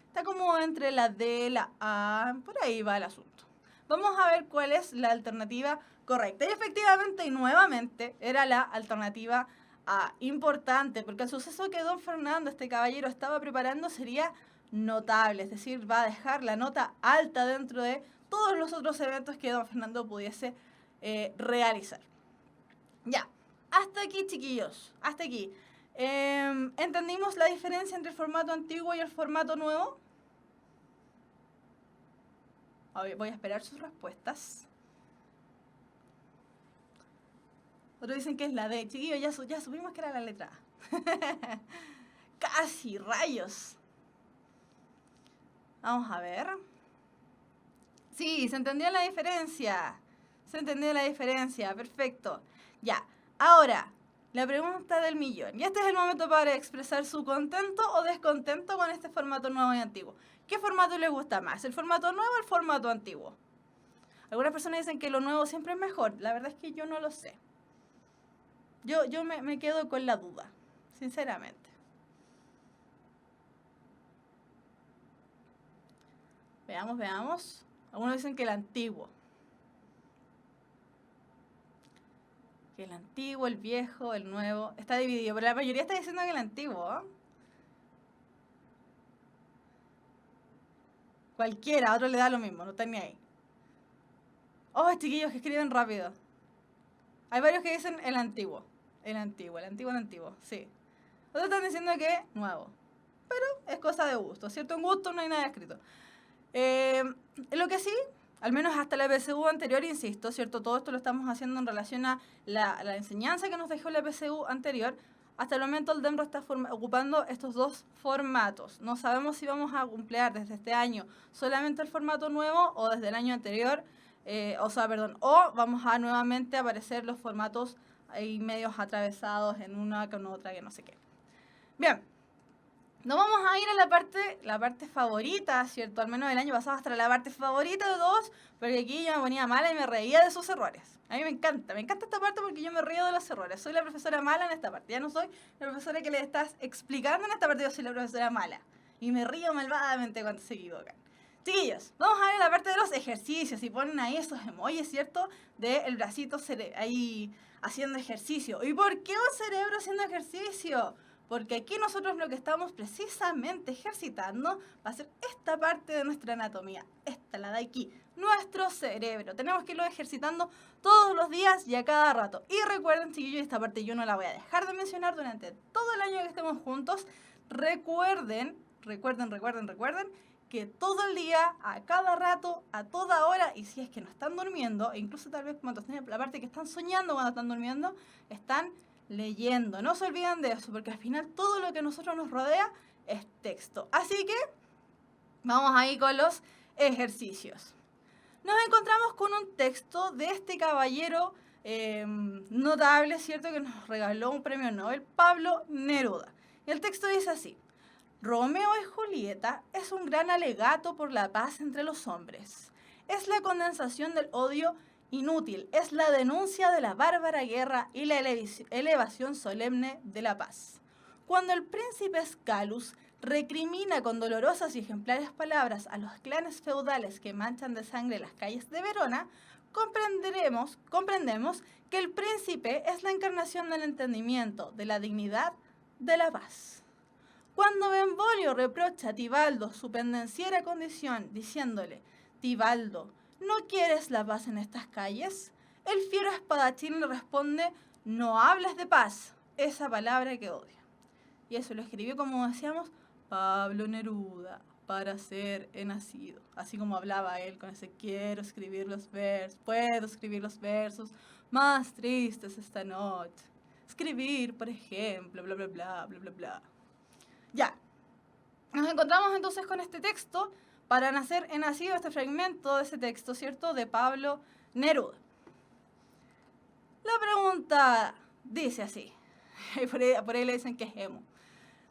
Está como entre la D, la A, por ahí va el asunto. Vamos a ver cuál es la alternativa correcta. Y efectivamente y nuevamente era la alternativa A. Importante, porque el suceso que don Fernando, este caballero, estaba preparando sería notable. Es decir, va a dejar la nota alta dentro de todos los otros eventos que don Fernando pudiese realizar. Ya, hasta aquí, chiquillos, hasta aquí. ¿Entendimos la diferencia entre el formato antiguo y el formato nuevo? Voy a esperar sus respuestas. Otros dicen que es la D. Chiquillos, ya supimos que era la letra A. Casi, rayos. Vamos a ver. Sí, se entendió la diferencia. Perfecto. Ya, Ahora, la pregunta del millón. Y este es el momento para expresar su contento o descontento con este formato nuevo y antiguo. ¿Qué formato les gusta más? ¿El formato nuevo o el formato antiguo? Algunas personas dicen que lo nuevo siempre es mejor. La verdad es que yo no lo sé. Yo me quedo con la duda, sinceramente. Veamos. Algunos dicen que el antiguo. Que el antiguo, el viejo, el nuevo. Está dividido, pero la mayoría está diciendo que el antiguo. ¿Eh? Cualquiera, a otro le da lo mismo, no está ni ahí. Oh, chiquillos que escriben rápido. Hay varios que dicen el antiguo. El antiguo, sí. Otros están diciendo que nuevo. Pero es cosa de gusto, ¿cierto? En gusto no hay nada escrito. Lo que sí, al menos hasta la EPSU anterior, insisto, ¿cierto? Todo esto lo estamos haciendo en relación a la enseñanza que nos dejó la EPSU anterior. Hasta el momento el DEMRO está ocupando estos dos formatos. No sabemos si vamos a emplear desde este año solamente el formato nuevo o desde el año anterior, o vamos a nuevamente aparecer los formatos ahí medios atravesados en una con otra, que no sé qué. Bien. Nos vamos a ir a la parte favorita, ¿cierto? Al menos el año pasado hasta la parte favorita de todos, porque aquí yo me ponía mala y me reía de sus errores. A mí me encanta esta parte porque yo me río de los errores. Soy la profesora mala en esta parte. Ya no soy la profesora que le estás explicando en esta parte, yo soy la profesora mala. Y me río malvadamente cuando se equivocan. Chiquillos, vamos a ver la parte de los ejercicios. Y ponen ahí esos emojis, ¿cierto? Del bracito ahí haciendo ejercicio. ¿Y por qué un cerebro haciendo ejercicio? Porque aquí nosotros lo que estamos precisamente ejercitando va a ser esta parte de nuestra anatomía, esta, la de aquí, nuestro cerebro. Tenemos que irlo ejercitando todos los días y a cada rato. Y recuerden, chiquillos, esta parte yo no la voy a dejar de mencionar durante todo el año que estemos juntos. Recuerden que todo el día, a cada rato, a toda hora, y si es que no están durmiendo, e incluso tal vez cuando estén en la parte que están soñando cuando están durmiendo, están leyendo. No se olviden de eso, porque al final todo lo que a nosotros nos rodea es texto. Así que vamos ahí con los ejercicios. Nos encontramos con un texto de este caballero notable, ¿cierto? Que nos regaló un premio Nobel, Pablo Neruda. Y el texto dice así: Romeo y Julieta es un gran alegato por la paz entre los hombres. Es la condensación del odio inútil, es la denuncia de la bárbara guerra y la elevación solemne de la paz. Cuando el príncipe Escalus recrimina con dolorosas y ejemplares palabras a los clanes feudales que manchan de sangre las calles de Verona, comprendemos que el príncipe es la encarnación del entendimiento, de la dignidad, de la paz. Cuando Benvolio reprocha a Tibaldo su pendenciera condición, diciéndole: Tibaldo, ¿no quieres la paz en estas calles? El fiero espadachín le responde: no hables de paz, esa palabra que odia. Y eso lo escribió, como decíamos, Pablo Neruda, para ser he nacido. Así como hablaba él con ese puedo escribir los versos más tristes esta noche. Escribir, por ejemplo, bla, bla, bla, bla, bla, bla. Ya, nos encontramos entonces con este texto para he nacido este fragmento de ese texto, ¿cierto? De Pablo Neruda. La pregunta dice así, y por ahí le dicen que es emo.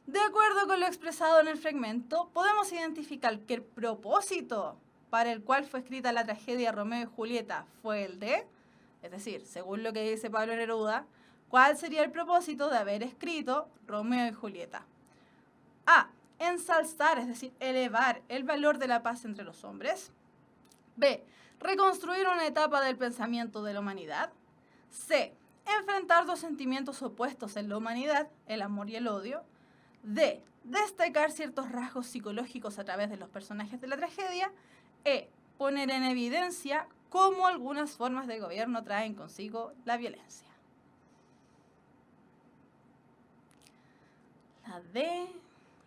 De acuerdo con lo expresado en el fragmento, podemos identificar que el propósito para el cual fue escrita la tragedia Romeo y Julieta fue el de, es decir, según lo que dice Pablo Neruda, ¿cuál sería el propósito de haber escrito Romeo y Julieta? A. Ensalzar, es decir, elevar el valor de la paz entre los hombres. B. Reconstruir una etapa del pensamiento de la humanidad. C. Enfrentar dos sentimientos opuestos en la humanidad, el amor y el odio. D. Destacar ciertos rasgos psicológicos a través de los personajes de la tragedia. E. Poner en evidencia cómo algunas formas de gobierno traen consigo la violencia. La D,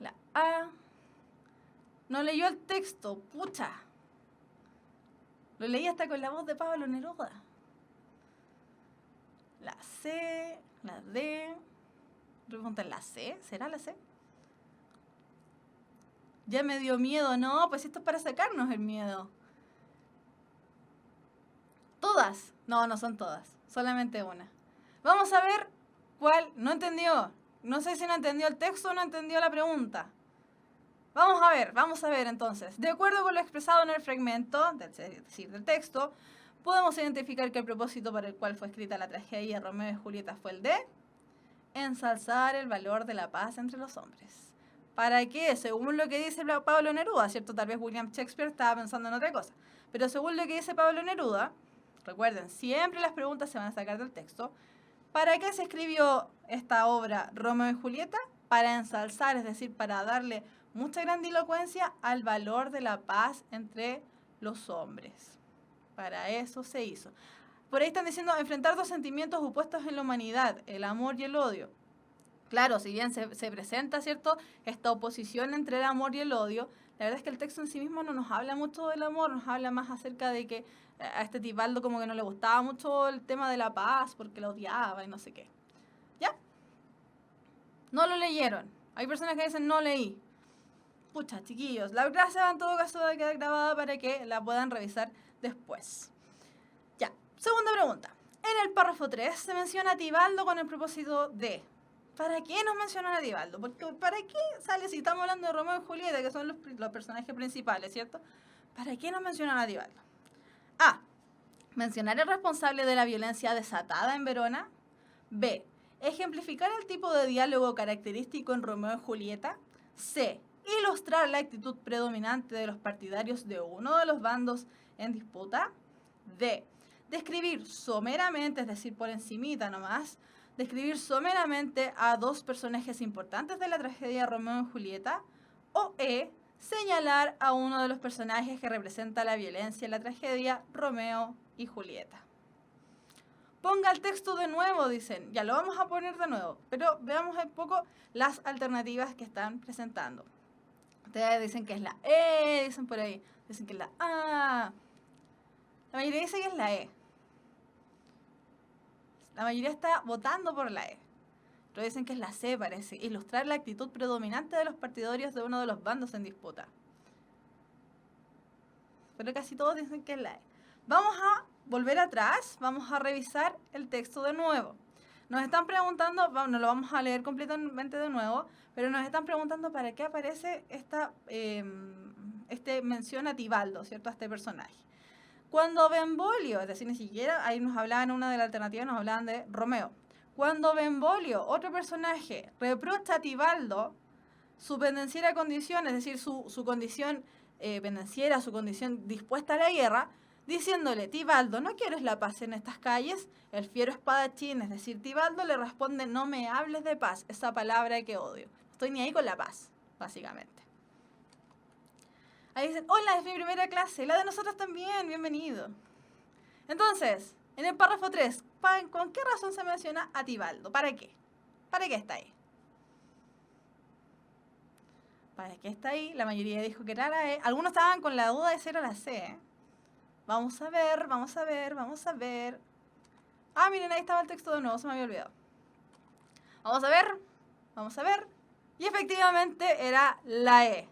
la A. No leyó el texto, pucha. Lo leí hasta con la voz de Pablo Neruda. La C, la D. Preguntan, ¿la C? ¿Será la C? Ya me dio miedo, no, pues esto es para sacarnos el miedo. ¿Todas? No, no son todas, solamente una. Vamos a ver cuál no entendió. No sé si no entendió el texto o no entendió la pregunta. Vamos a ver entonces. De acuerdo con lo expresado en el fragmento, es decir, del texto, podemos identificar que el propósito para el cual fue escrita la tragedia de Romeo y Julieta fue el de ensalzar el valor de la paz entre los hombres. ¿Para qué? Según lo que dice Pablo Neruda, ¿cierto? Tal vez William Shakespeare estaba pensando en otra cosa. Pero según lo que dice Pablo Neruda, recuerden, siempre las preguntas se van a sacar del texto. ¿Para qué se escribió esta obra Romeo y Julieta? Para ensalzar, es decir, para darle mucha grandilocuencia al valor de la paz entre los hombres. Para eso se hizo. Por ahí están diciendo enfrentar dos sentimientos opuestos en la humanidad, el amor y el odio. Claro, si bien se presenta, ¿cierto?, esta oposición entre el amor y el odio, la verdad es que el texto en sí mismo no nos habla mucho del amor, nos habla más acerca de que a este Tibaldo como que no le gustaba mucho el tema de la paz porque la odiaba y no sé qué. ¿Ya? No lo leyeron. Hay personas que dicen no leí. Pucha, chiquillos, la clase va en todo caso a quedar grabada para que la puedan revisar después. Ya, segunda pregunta. En el párrafo 3 se menciona a Tibaldo con el propósito de... ¿Para qué nos mencionan a Tibaldo? Porque ¿para qué sale si estamos hablando de Romeo y Julieta, que son los personajes principales, ¿cierto? ¿Para qué nos mencionan a Tibaldo? A. Mencionar el responsable de la violencia desatada en Verona. B. Ejemplificar el tipo de diálogo característico en Romeo y Julieta. C. Ilustrar la actitud predominante de los partidarios de uno de los bandos en disputa. D. Describir someramente, es decir, por encimita nomás, describir someramente a dos personajes importantes de la tragedia Romeo y Julieta. O E. Señalar a uno de los personajes que representa la violencia en la tragedia Romeo y Julieta. Ponga el texto de nuevo, dicen. Ya lo vamos a poner de nuevo, pero veamos un poco las alternativas que están presentando. Ustedes dicen que es la E, dicen por ahí, dicen que es la A. La mayoría dice que es la E. La mayoría está votando por la E. Pero dicen que es la C, parece. Ilustrar la actitud predominante de los partidarios de uno de los bandos en disputa. Pero casi todos dicen que es la E. Vamos a volver atrás, vamos a revisar el texto de nuevo. Nos están preguntando, no lo vamos a leer completamente de nuevo, pero nos están preguntando para qué aparece esta mención a Tibaldo, ¿cierto? A este personaje. Cuando Benvolio, es decir, ni siquiera, ahí nos hablaban, una de las alternativas nos hablaban de Romeo. Cuando Benvolio, otro personaje, reprocha a Tibaldo su pendenciera condición, es decir, su condición pendenciera, su condición dispuesta a la guerra, diciéndole, Tibaldo, ¿no quieres la paz en estas calles? El fiero espadachín, es decir, Tibaldo le responde, no me hables de paz, esa palabra que odio. No estoy ni ahí con la paz, básicamente. Ahí dicen, hola, es mi primera clase, la de nosotros también, bienvenido. Entonces, en el párrafo 3, ¿con qué razón se menciona a Tibaldo? ¿Para qué? ¿Para qué está ahí? ¿Para qué está ahí? La mayoría dijo que era la E. Algunos estaban con la duda de si era la C, ¿eh? Vamos a ver, vamos a ver, vamos a ver. Ah, miren, ahí estaba el texto de nuevo, se me había olvidado. Vamos a ver, vamos a ver. Y efectivamente era la E.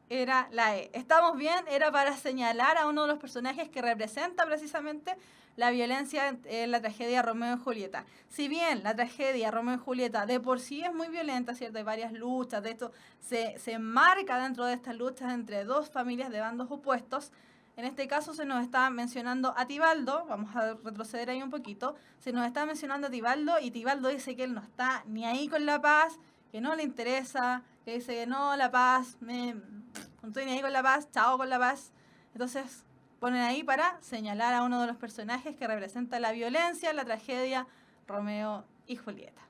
Era la E. ¿Estamos bien? Era para señalar a uno de los personajes que representa precisamente la violencia en la tragedia Romeo y Julieta. Si bien la tragedia Romeo y Julieta de por sí es muy violenta, ¿cierto? Hay varias luchas, de esto se enmarca dentro de estas luchas entre dos familias de bandos opuestos. En este caso se nos está mencionando a Tibaldo, vamos a retroceder ahí un poquito, se nos está mencionando a Tibaldo y Tibaldo dice que él no está ni ahí con la paz, que no le interesa, que dice que no, la paz, no estoy ni ahí con la paz, chao con la paz. Entonces ponen ahí para señalar a uno de los personajes que representa la violencia, la tragedia Romeo y Julieta.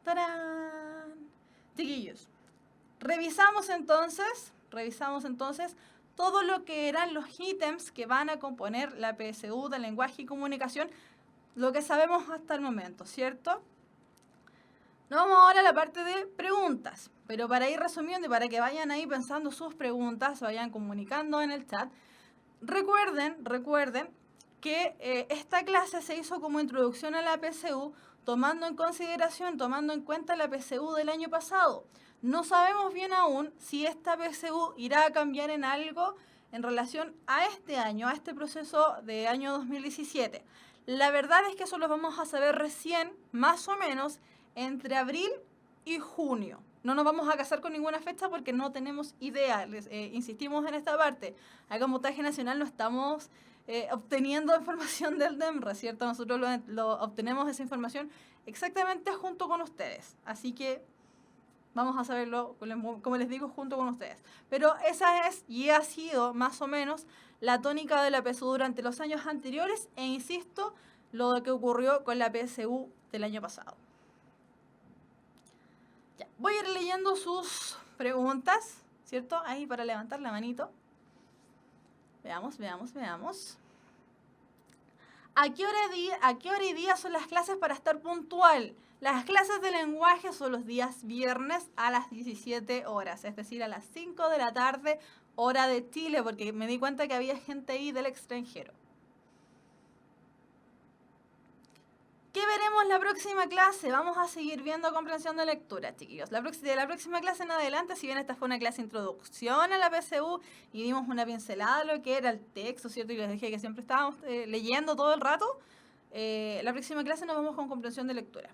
¡Tarán! Chiquillos, revisamos entonces todo lo que eran los ítems que van a componer la PSU de lenguaje y comunicación, lo que sabemos hasta el momento, ¿cierto? Nos vamos ahora a la parte de preguntas, pero para ir resumiendo y para que vayan ahí pensando sus preguntas, vayan comunicando en el chat, recuerden que esta clase se hizo como introducción a la PSU, tomando en cuenta la PSU del año pasado. No sabemos bien aún si esta PSU irá a cambiar en algo en relación a este año, a este proceso de año 2017.
La verdad es que eso lo vamos a saber recién, más o menos, entre abril y junio. No nos vamos a casar con ninguna fecha porque no tenemos idea. Insistimos en esta parte. Acá en Puntaje Nacional no estamos obteniendo información del DEMRA, ¿cierto? Nosotros obtenemos esa información exactamente junto con ustedes. Así que vamos a saberlo, como les digo, junto con ustedes. Pero esa es y ha sido más o menos la tónica de la PSU durante los años anteriores e insisto, lo que ocurrió con la PSU del año pasado. Ya, voy a ir leyendo sus preguntas, ¿cierto? Ahí para levantar la manito. Veamos. ¿A qué hora y día son las clases para estar puntual? Las clases de lenguaje son los días viernes a las 17 horas, es decir, a las 5 de la tarde, hora de Chile, porque me di cuenta que había gente ahí del extranjero. ¿Qué veremos la próxima clase? Vamos a seguir viendo comprensión de lectura, chiquillos. De la próxima clase en adelante, si bien esta fue una clase de introducción a la PSU y dimos una pincelada de lo que era el texto, ¿cierto? Y les dije que siempre estábamos leyendo todo el rato, la próxima clase nos vamos con comprensión de lectura.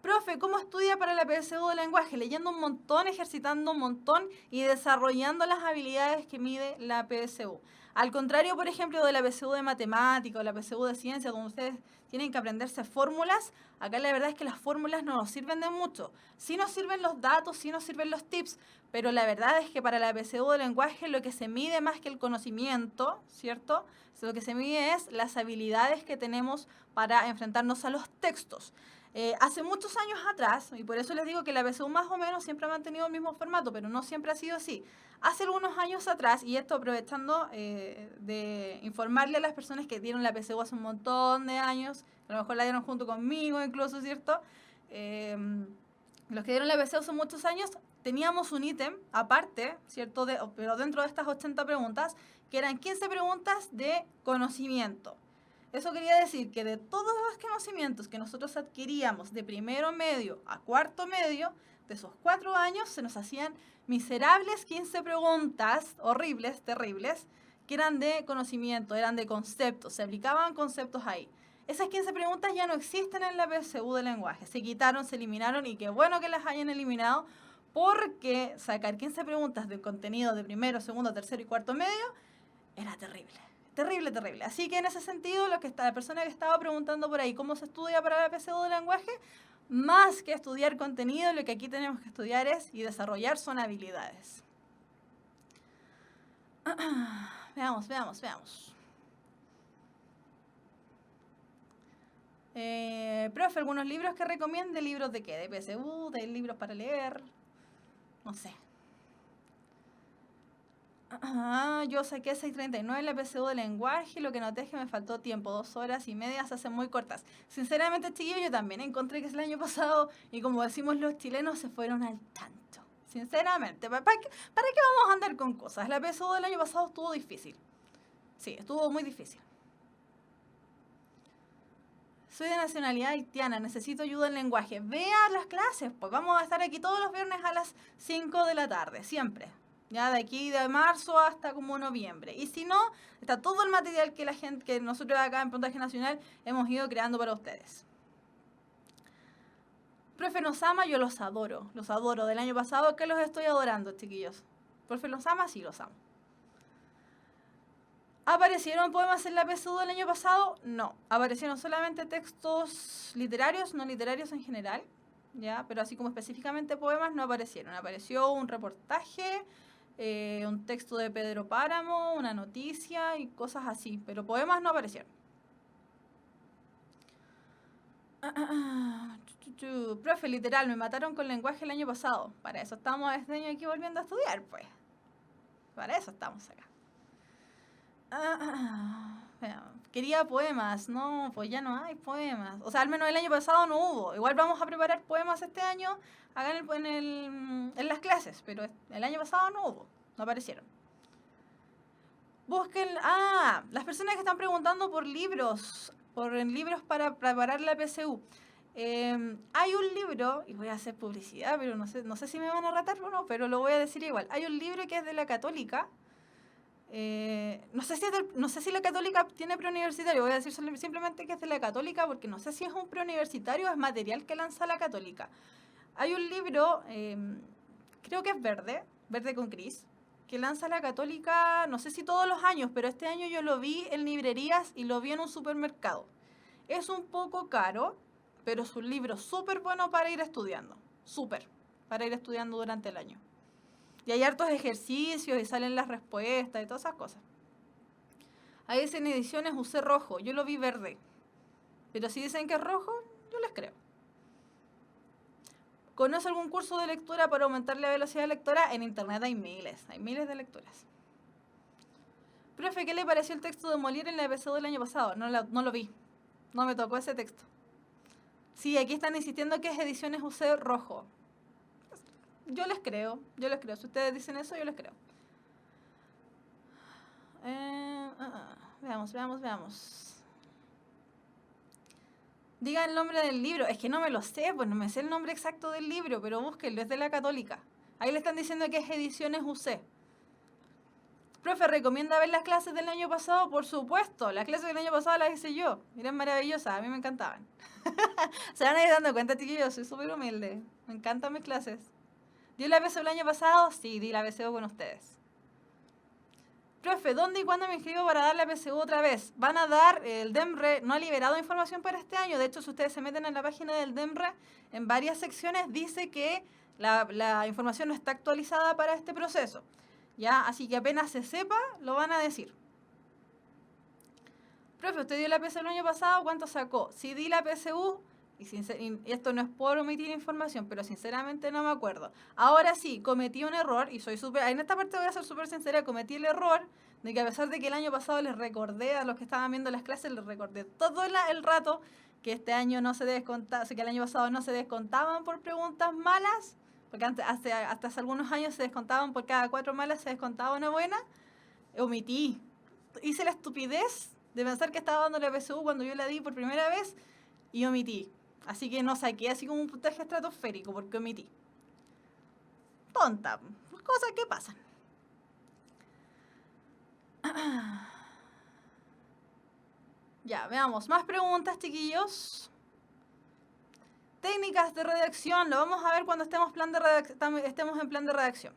Profe, ¿cómo estudia para la PSU de lenguaje? Leyendo un montón, ejercitando un montón y desarrollando las habilidades que mide la PSU. Al contrario, por ejemplo, de la PSU de matemática o la PSU de ciencia, donde ustedes tienen que aprenderse fórmulas, acá la verdad es que las fórmulas no nos sirven de mucho. Sí nos sirven los datos, sí nos sirven los tips, pero la verdad es que para la PSU de lenguaje lo que se mide más que el conocimiento, ¿cierto? Lo que se mide es las habilidades que tenemos para enfrentarnos a los textos. Hace muchos años atrás, y por eso les digo que la PSU más o menos siempre ha mantenido el mismo formato, pero no siempre ha sido así. Hace algunos años atrás, y esto aprovechando de informarle a las personas que dieron la PSU hace un montón de años, a lo mejor la dieron junto conmigo incluso, ¿cierto? Los que dieron la PSU hace muchos años, teníamos un ítem aparte, ¿cierto? Pero dentro de estas 80 preguntas, que eran 15 preguntas de conocimiento. Eso quería decir que de todos los conocimientos que nosotros adquiríamos de primero medio a cuarto medio, de esos 4 años se nos hacían miserables 15 preguntas, horribles, terribles, que eran de conocimiento, eran de conceptos, se aplicaban conceptos ahí. Esas 15 preguntas ya no existen en la PSU de lenguaje, se quitaron, se eliminaron y qué bueno que las hayan eliminado porque sacar 15 preguntas del contenido de primero, segundo, tercero y cuarto medio era terrible. Terrible, terrible. Así que en ese sentido, la persona que estaba preguntando por ahí cómo se estudia para la PSU de lenguaje, más que estudiar contenido, lo que aquí tenemos que estudiar y desarrollar son habilidades. Veamos. Profe, ¿algunos libros que recomiende? ¿Libros de qué? ¿De PSU? ¿De libros para leer? No sé. Yo saqué 6.39 en la PSU de lenguaje, lo que noté es que me faltó tiempo, 2 horas y media se hacen muy cortas. Sinceramente, chiquillos, yo también encontré que es el año pasado, y como decimos los chilenos, se fueron al tanto. Sinceramente, ¿para qué vamos a andar con cosas? La PSU del año pasado estuvo difícil. Sí, estuvo muy difícil. Soy de nacionalidad haitiana, necesito ayuda en lenguaje. Vea las clases, pues vamos a estar aquí todos los viernes a las 5 de la tarde, siempre. Ya de aquí de marzo hasta como noviembre. Y si no, está todo el material que nosotros acá en Puntaje Nacional hemos ido creando para ustedes. Profe nos ama, yo los adoro. Los adoro. Del año pasado que los estoy adorando, chiquillos. Profe los ama, sí los amo. ¿Aparecieron poemas en la PSU del año pasado? No. Aparecieron solamente textos literarios, no literarios en general. ¿Ya? Pero así como específicamente poemas no aparecieron. Apareció un reportaje, un texto de Pedro Páramo, una noticia y cosas así, pero poemas no aparecieron. Profe, literal, me mataron con lenguaje el año pasado. Para eso estamos este año aquí volviendo a estudiar, pues. Para eso estamos acá. Quería poemas, no, pues ya no hay poemas. O sea, al menos el año pasado no hubo. Igual vamos a preparar poemas este año acá en las clases, pero el año pasado no hubo, no aparecieron. Busquen, las personas que están preguntando por libros para preparar la PSU. Hay un libro, y voy a hacer publicidad, pero no sé si me van a ratar o no, pero lo voy a decir igual. Hay un libro que es de la Católica, No sé si la Católica tiene preuniversitario, voy a decir simplemente que es de la Católica porque no sé si es un preuniversitario o es material que lanza la Católica. Hay un libro, creo que es verde con gris, que lanza la Católica, no sé si todos los años, pero este año yo lo vi en librerías y lo vi en un supermercado. Es un poco caro, pero es un libro súper bueno para ir estudiando, para ir estudiando durante el año. Y hay hartos ejercicios y salen las respuestas y todas esas cosas. Ahí dicen ediciones usé rojo, yo lo vi verde. Pero si dicen que es rojo, yo les creo. ¿Conoce algún curso de lectura para aumentar la velocidad lectora? En internet hay miles de lecturas. Profe, ¿qué le pareció el texto de Molière en la EPCU del año pasado? No lo vi, no me tocó ese texto. Sí, aquí están insistiendo que es ediciones UC rojo. Yo les creo. Si ustedes dicen eso, yo les creo. Veamos. Diga el nombre del libro. Es que no me lo sé, pues no me sé el nombre exacto del libro, pero búsquenlo, es de la Católica. Ahí le están diciendo que es ediciones UC. Profe, ¿recomienda ver las clases del año pasado? Por supuesto, las clases del año pasado las hice yo. Eran maravillosas, a mí me encantaban. Se van a ir dando cuenta, chiquillos, soy súper humilde. Me encantan mis clases. ¿Dio la PSU el año pasado? Sí, di la PSU con ustedes. Profe, ¿dónde y cuándo me inscribo para dar la PSU otra vez? Van a dar, el DEMRE no ha liberado información para este año. De hecho, si ustedes se meten en la página del DEMRE, en varias secciones dice que la información no está actualizada para este proceso. ¿Ya? Así que apenas se sepa, lo van a decir. Profe, ¿usted dio la PSU el año pasado? ¿Cuánto sacó? Si di la PSU, y esto no es por omitir información, pero sinceramente no me acuerdo. Ahora sí, cometí un error, y soy súper, en esta parte voy a ser súper sincera, cometí el error de que a pesar de que el año pasado les recordé a los que estaban viendo las clases, les recordé todo el rato que este año no se descontaba, que el año pasado no se descontaban por preguntas malas, porque hasta hace algunos años se descontaban por cada 4 malas, se descontaba una buena, omití. Hice la estupidez de pensar que estaba dando la PSU cuando yo la di por primera vez y omití. Así que no saqué así como un puntaje estratosférico porque omití. Tonta, cosas que pasan. Ya, veamos. Más preguntas, chiquillos. Técnicas de redacción. Lo vamos a ver cuando estemos en plan de redacción.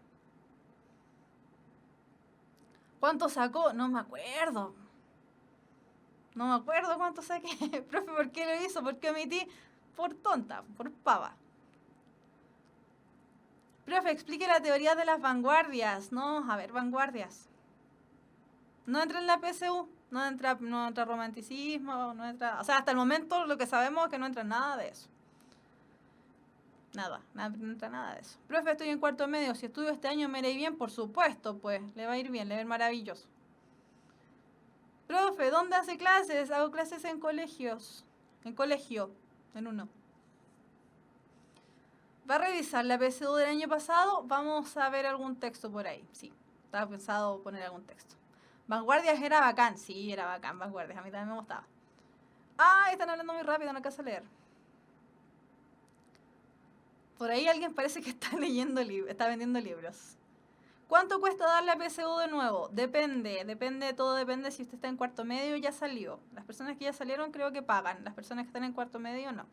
¿Cuánto sacó? No me acuerdo. No me acuerdo cuánto saqué. Profe, ¿por qué lo hizo? ¿Por qué omití? Por tonta, por pava. Profe, explique la teoría de las vanguardias. No, a ver, vanguardias. No entra en la PSU, no entra romanticismo, no entra... O sea, hasta el momento lo que sabemos es que no entra nada de eso. No entra nada de eso. Profe, estoy en cuarto medio. Si estudio este año me iré bien, por supuesto, pues. Le va a ir bien, le va a ir maravilloso. Profe, ¿dónde hace clases? Hago clases en colegios. En colegio, en uno. ¿Va a revisar la PSU del año pasado? Vamos a ver algún texto por ahí. Sí, estaba pensado poner algún texto. Vanguardias era bacán. Sí, era bacán, Vanguardias. A mí también me gustaba. Ah, están hablando muy rápido, no alcanzo a leer. Por ahí alguien parece que está está vendiendo libros. ¿Cuánto cuesta dar la PSU de nuevo? Depende, todo depende si usted está en cuarto medio ya salió. Las personas que ya salieron creo que pagan. Las personas que están en cuarto medio no.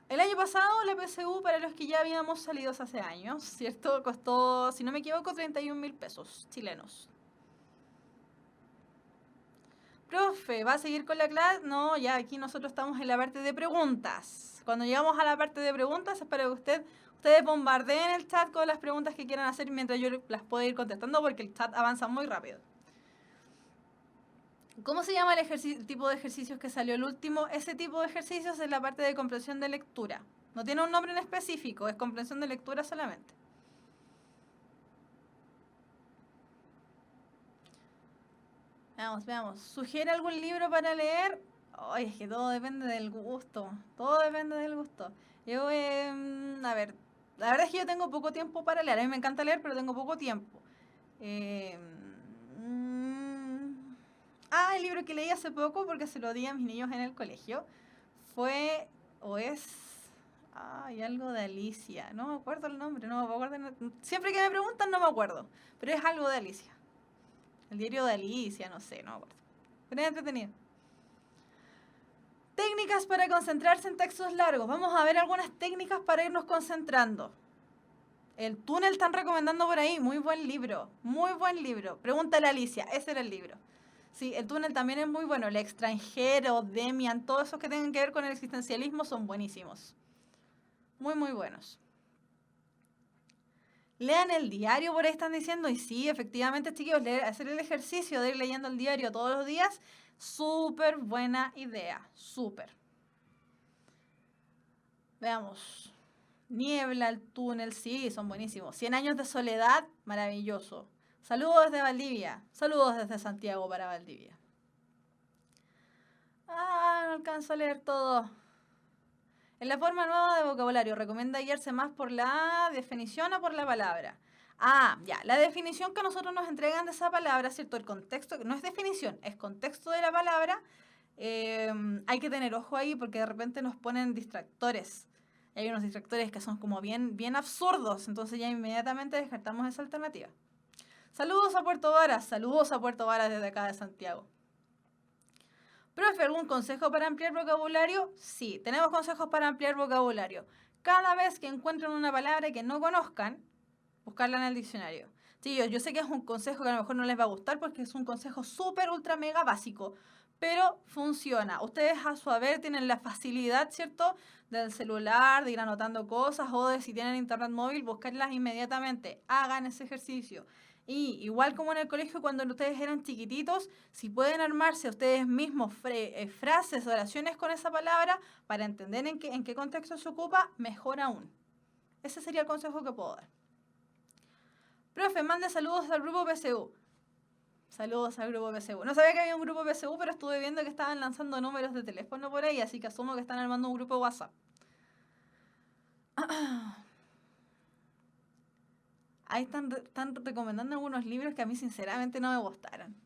El año pasado la PSU para los que ya habíamos salido hace años, ¿cierto? Costó, si no me equivoco, 31.000 pesos chilenos. Profe, ¿va a seguir con la clase? No, ya aquí nosotros estamos en la parte de preguntas. Cuando llegamos a la parte de preguntas es para que ustedes bombardeen el chat con las preguntas que quieran hacer mientras yo las puedo ir contestando porque el chat avanza muy rápido. ¿Cómo se llama el tipo de ejercicios que salió el último? Ese tipo de ejercicios es la parte de comprensión de lectura. No tiene un nombre en específico, es comprensión de lectura solamente. Veamos. ¿Sugiere algún libro para leer? Ay, es que todo depende del gusto. Todo depende del gusto. Yo, a ver, la verdad es que yo tengo poco tiempo para leer. A mí me encanta leer, pero tengo poco tiempo. El libro que leí hace poco, porque se lo di a mis niños en el colegio, fue, o es, algo de Alicia. No me acuerdo el nombre, no me acuerdo. Siempre que me preguntan no me acuerdo, pero es algo de Alicia. El diario de Alicia, no sé, no me acuerdo. Pero es entretenido. Técnicas para concentrarse en textos largos. Vamos a ver algunas técnicas para irnos concentrando. El túnel están recomendando por ahí. Muy buen libro. Muy buen libro. Pregúntale a Alicia. Ese era el libro. Sí, el túnel también es muy bueno. El extranjero, Demian, todos esos que tengan que ver con el existencialismo son buenísimos. Muy, muy buenos. Lean el diario, por ahí están diciendo. Y sí, efectivamente, chiquillos, hacer el ejercicio de ir leyendo el diario todos los días. Súper buena idea. Súper. Veamos. Niebla, el túnel, sí, son buenísimos. 100 años de soledad, maravilloso. Saludos desde Valdivia. Saludos desde Santiago para Valdivia. No alcanzo a leer todo. En la forma nueva de vocabulario, recomienda guiarse más por la definición o por la palabra. Ya, la definición que nosotros nos entregan de esa palabra, ¿cierto? El contexto, no es definición, es contexto de la palabra. Hay que tener ojo ahí porque de repente nos ponen distractores. Hay unos distractores que son como bien, bien absurdos, entonces ya inmediatamente descartamos esa alternativa. Saludos a Puerto Varas desde acá de Santiago. Profe, ¿algún consejo para ampliar vocabulario? Sí, tenemos consejos para ampliar vocabulario. Cada vez que encuentren una palabra que no conozcan, buscarla en el diccionario. Sí, yo sé que es un consejo que a lo mejor no les va a gustar porque es un consejo súper, ultra, mega básico, pero funciona. Ustedes a su haber tienen la facilidad, ¿cierto?, del celular, de ir anotando cosas o de si tienen internet móvil, buscarlas inmediatamente. Hagan ese ejercicio. Y igual como en el colegio cuando ustedes eran chiquititos, si pueden armarse ustedes mismos frases, oraciones con esa palabra para entender en qué contexto se ocupa, mejor aún. Ese sería el consejo que puedo dar. Profe, mande saludos al grupo PSU. Saludos al grupo PSU. No sabía que había un grupo PSU, pero estuve viendo que estaban lanzando números de teléfono por ahí, así que asumo que están armando un grupo WhatsApp. Ahí están recomendando algunos libros que a mí sinceramente no me gustaron.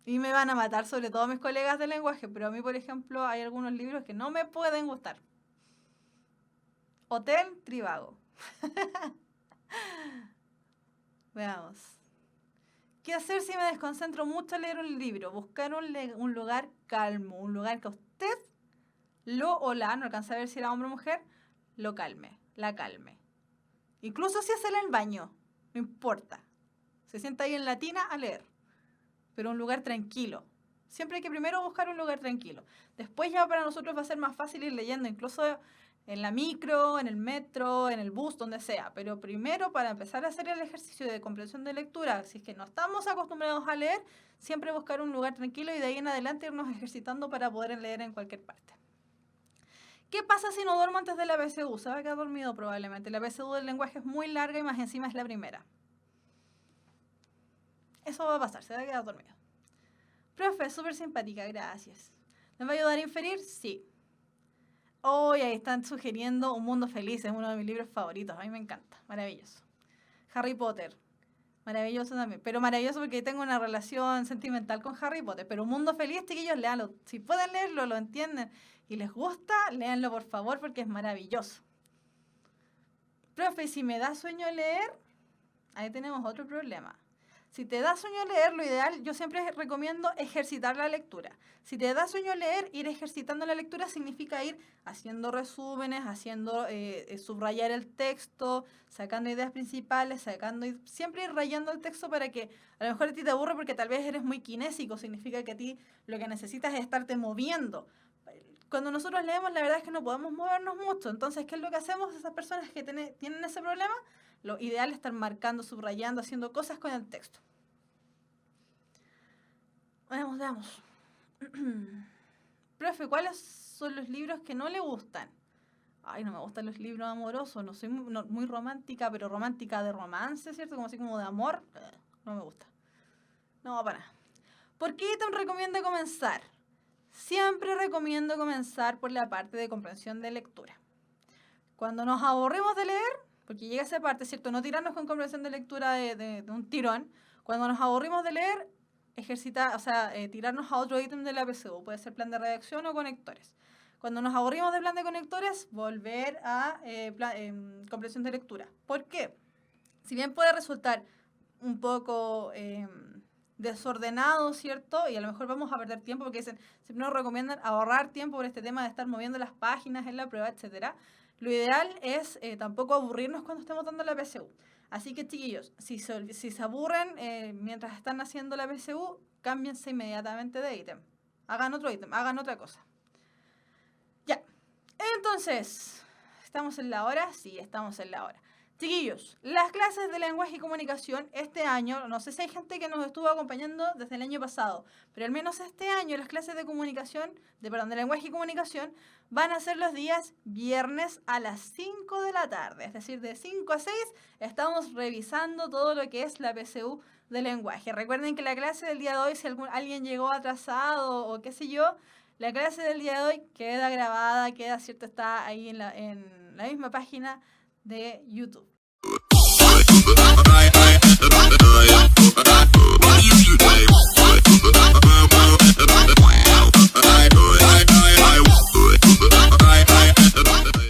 Y me van a matar sobre todo mis colegas de lenguaje, pero a mí, por ejemplo, hay algunos libros que no me pueden gustar. Hotel Trivago. Veamos. ¿Qué hacer si me desconcentro mucho al leer un libro? Buscar un lugar calmo, un lugar que a usted o la, no alcanza a ver si era hombre o mujer, lo calme, la calme. Incluso si es en el baño, no importa. Se sienta ahí en la tina a leer, pero un lugar tranquilo. Siempre hay que primero buscar un lugar tranquilo. Después ya para nosotros va a ser más fácil ir leyendo, incluso en la micro, en el metro, en el bus, donde sea. Pero primero, para empezar a hacer el ejercicio de comprensión de lectura, si es que no estamos acostumbrados a leer, siempre buscar un lugar tranquilo y de ahí en adelante irnos ejercitando para poder leer en cualquier parte. ¿Qué pasa si no duermo antes de la PSU? Se va a quedar dormido probablemente. La PSU del lenguaje es muy larga y más encima es la primera. Eso va a pasar, se va a quedar dormido. Profe, súper simpática, gracias. ¿Me va a ayudar a inferir? Sí. Hoy ahí están sugiriendo Un Mundo Feliz, es uno de mis libros favoritos, a mí me encanta, maravilloso. Harry Potter, maravilloso también, pero maravilloso porque tengo una relación sentimental con Harry Potter, pero Un Mundo Feliz, chiquillos, léanlo, si pueden leerlo, lo entienden y les gusta, léanlo por favor porque es maravilloso. Profe, si me da sueño leer, ahí tenemos otro problema. Si te da sueño leer, lo ideal, yo siempre recomiendo ejercitar la lectura. Si te da sueño leer, ir ejercitando la lectura significa ir haciendo resúmenes, subrayar el texto, sacando ideas principales, siempre ir rayando el texto para que a lo mejor a ti te aburre porque tal vez eres muy kinésico, significa que a ti lo que necesitas es estarte moviendo. Cuando nosotros leemos, la verdad es que no podemos movernos mucho. Entonces, ¿qué es lo que hacemos? Esas personas que tienen ese problema, lo ideal es estar marcando, subrayando, haciendo cosas con el texto. Veamos. Profe, ¿cuáles son los libros que no le gustan? Ay, no me gustan los libros amorosos, no soy muy romántica, pero romántica de romance, ¿cierto? Como así como de amor, no me gusta. No, para nada. ¿Por qué te recomiendo comenzar? Siempre recomiendo comenzar por la parte de comprensión de lectura. Cuando nos aburrimos de leer, porque llega esa parte, ¿cierto? No tirarnos con comprensión de lectura de un tirón. Cuando nos aburrimos de leer, tirarnos a otro ítem de la PSU. Puede ser plan de redacción o conectores. Cuando nos aburrimos de plan de conectores, volver a comprensión de lectura. ¿Por qué? Si bien puede resultar un poco desordenado, ¿cierto? Y a lo mejor vamos a perder tiempo porque siempre nos recomiendan ahorrar tiempo por este tema de estar moviendo las páginas en la prueba, etcétera. Lo ideal es tampoco aburrirnos cuando estemos dando la PSU. Así que, chiquillos, si se aburren mientras están haciendo la PSU, cámbiense inmediatamente de ítem. Hagan otro ítem, hagan otra cosa. Ya. Entonces, ¿estamos en la hora? Sí, estamos en la hora. Chiquillos, las clases de lenguaje y comunicación este año, no sé si hay gente que nos estuvo acompañando desde el año pasado, pero al menos este año las clases de de lenguaje y comunicación van a ser los días viernes a las 5 de la tarde. Es decir, de 5 a 6 estamos revisando todo lo que es la PSU de lenguaje. Recuerden que la clase del día de hoy, si alguien llegó atrasado o qué sé yo, la clase del día de hoy queda grabada, ¿cierto? Está ahí en la misma página de YouTube.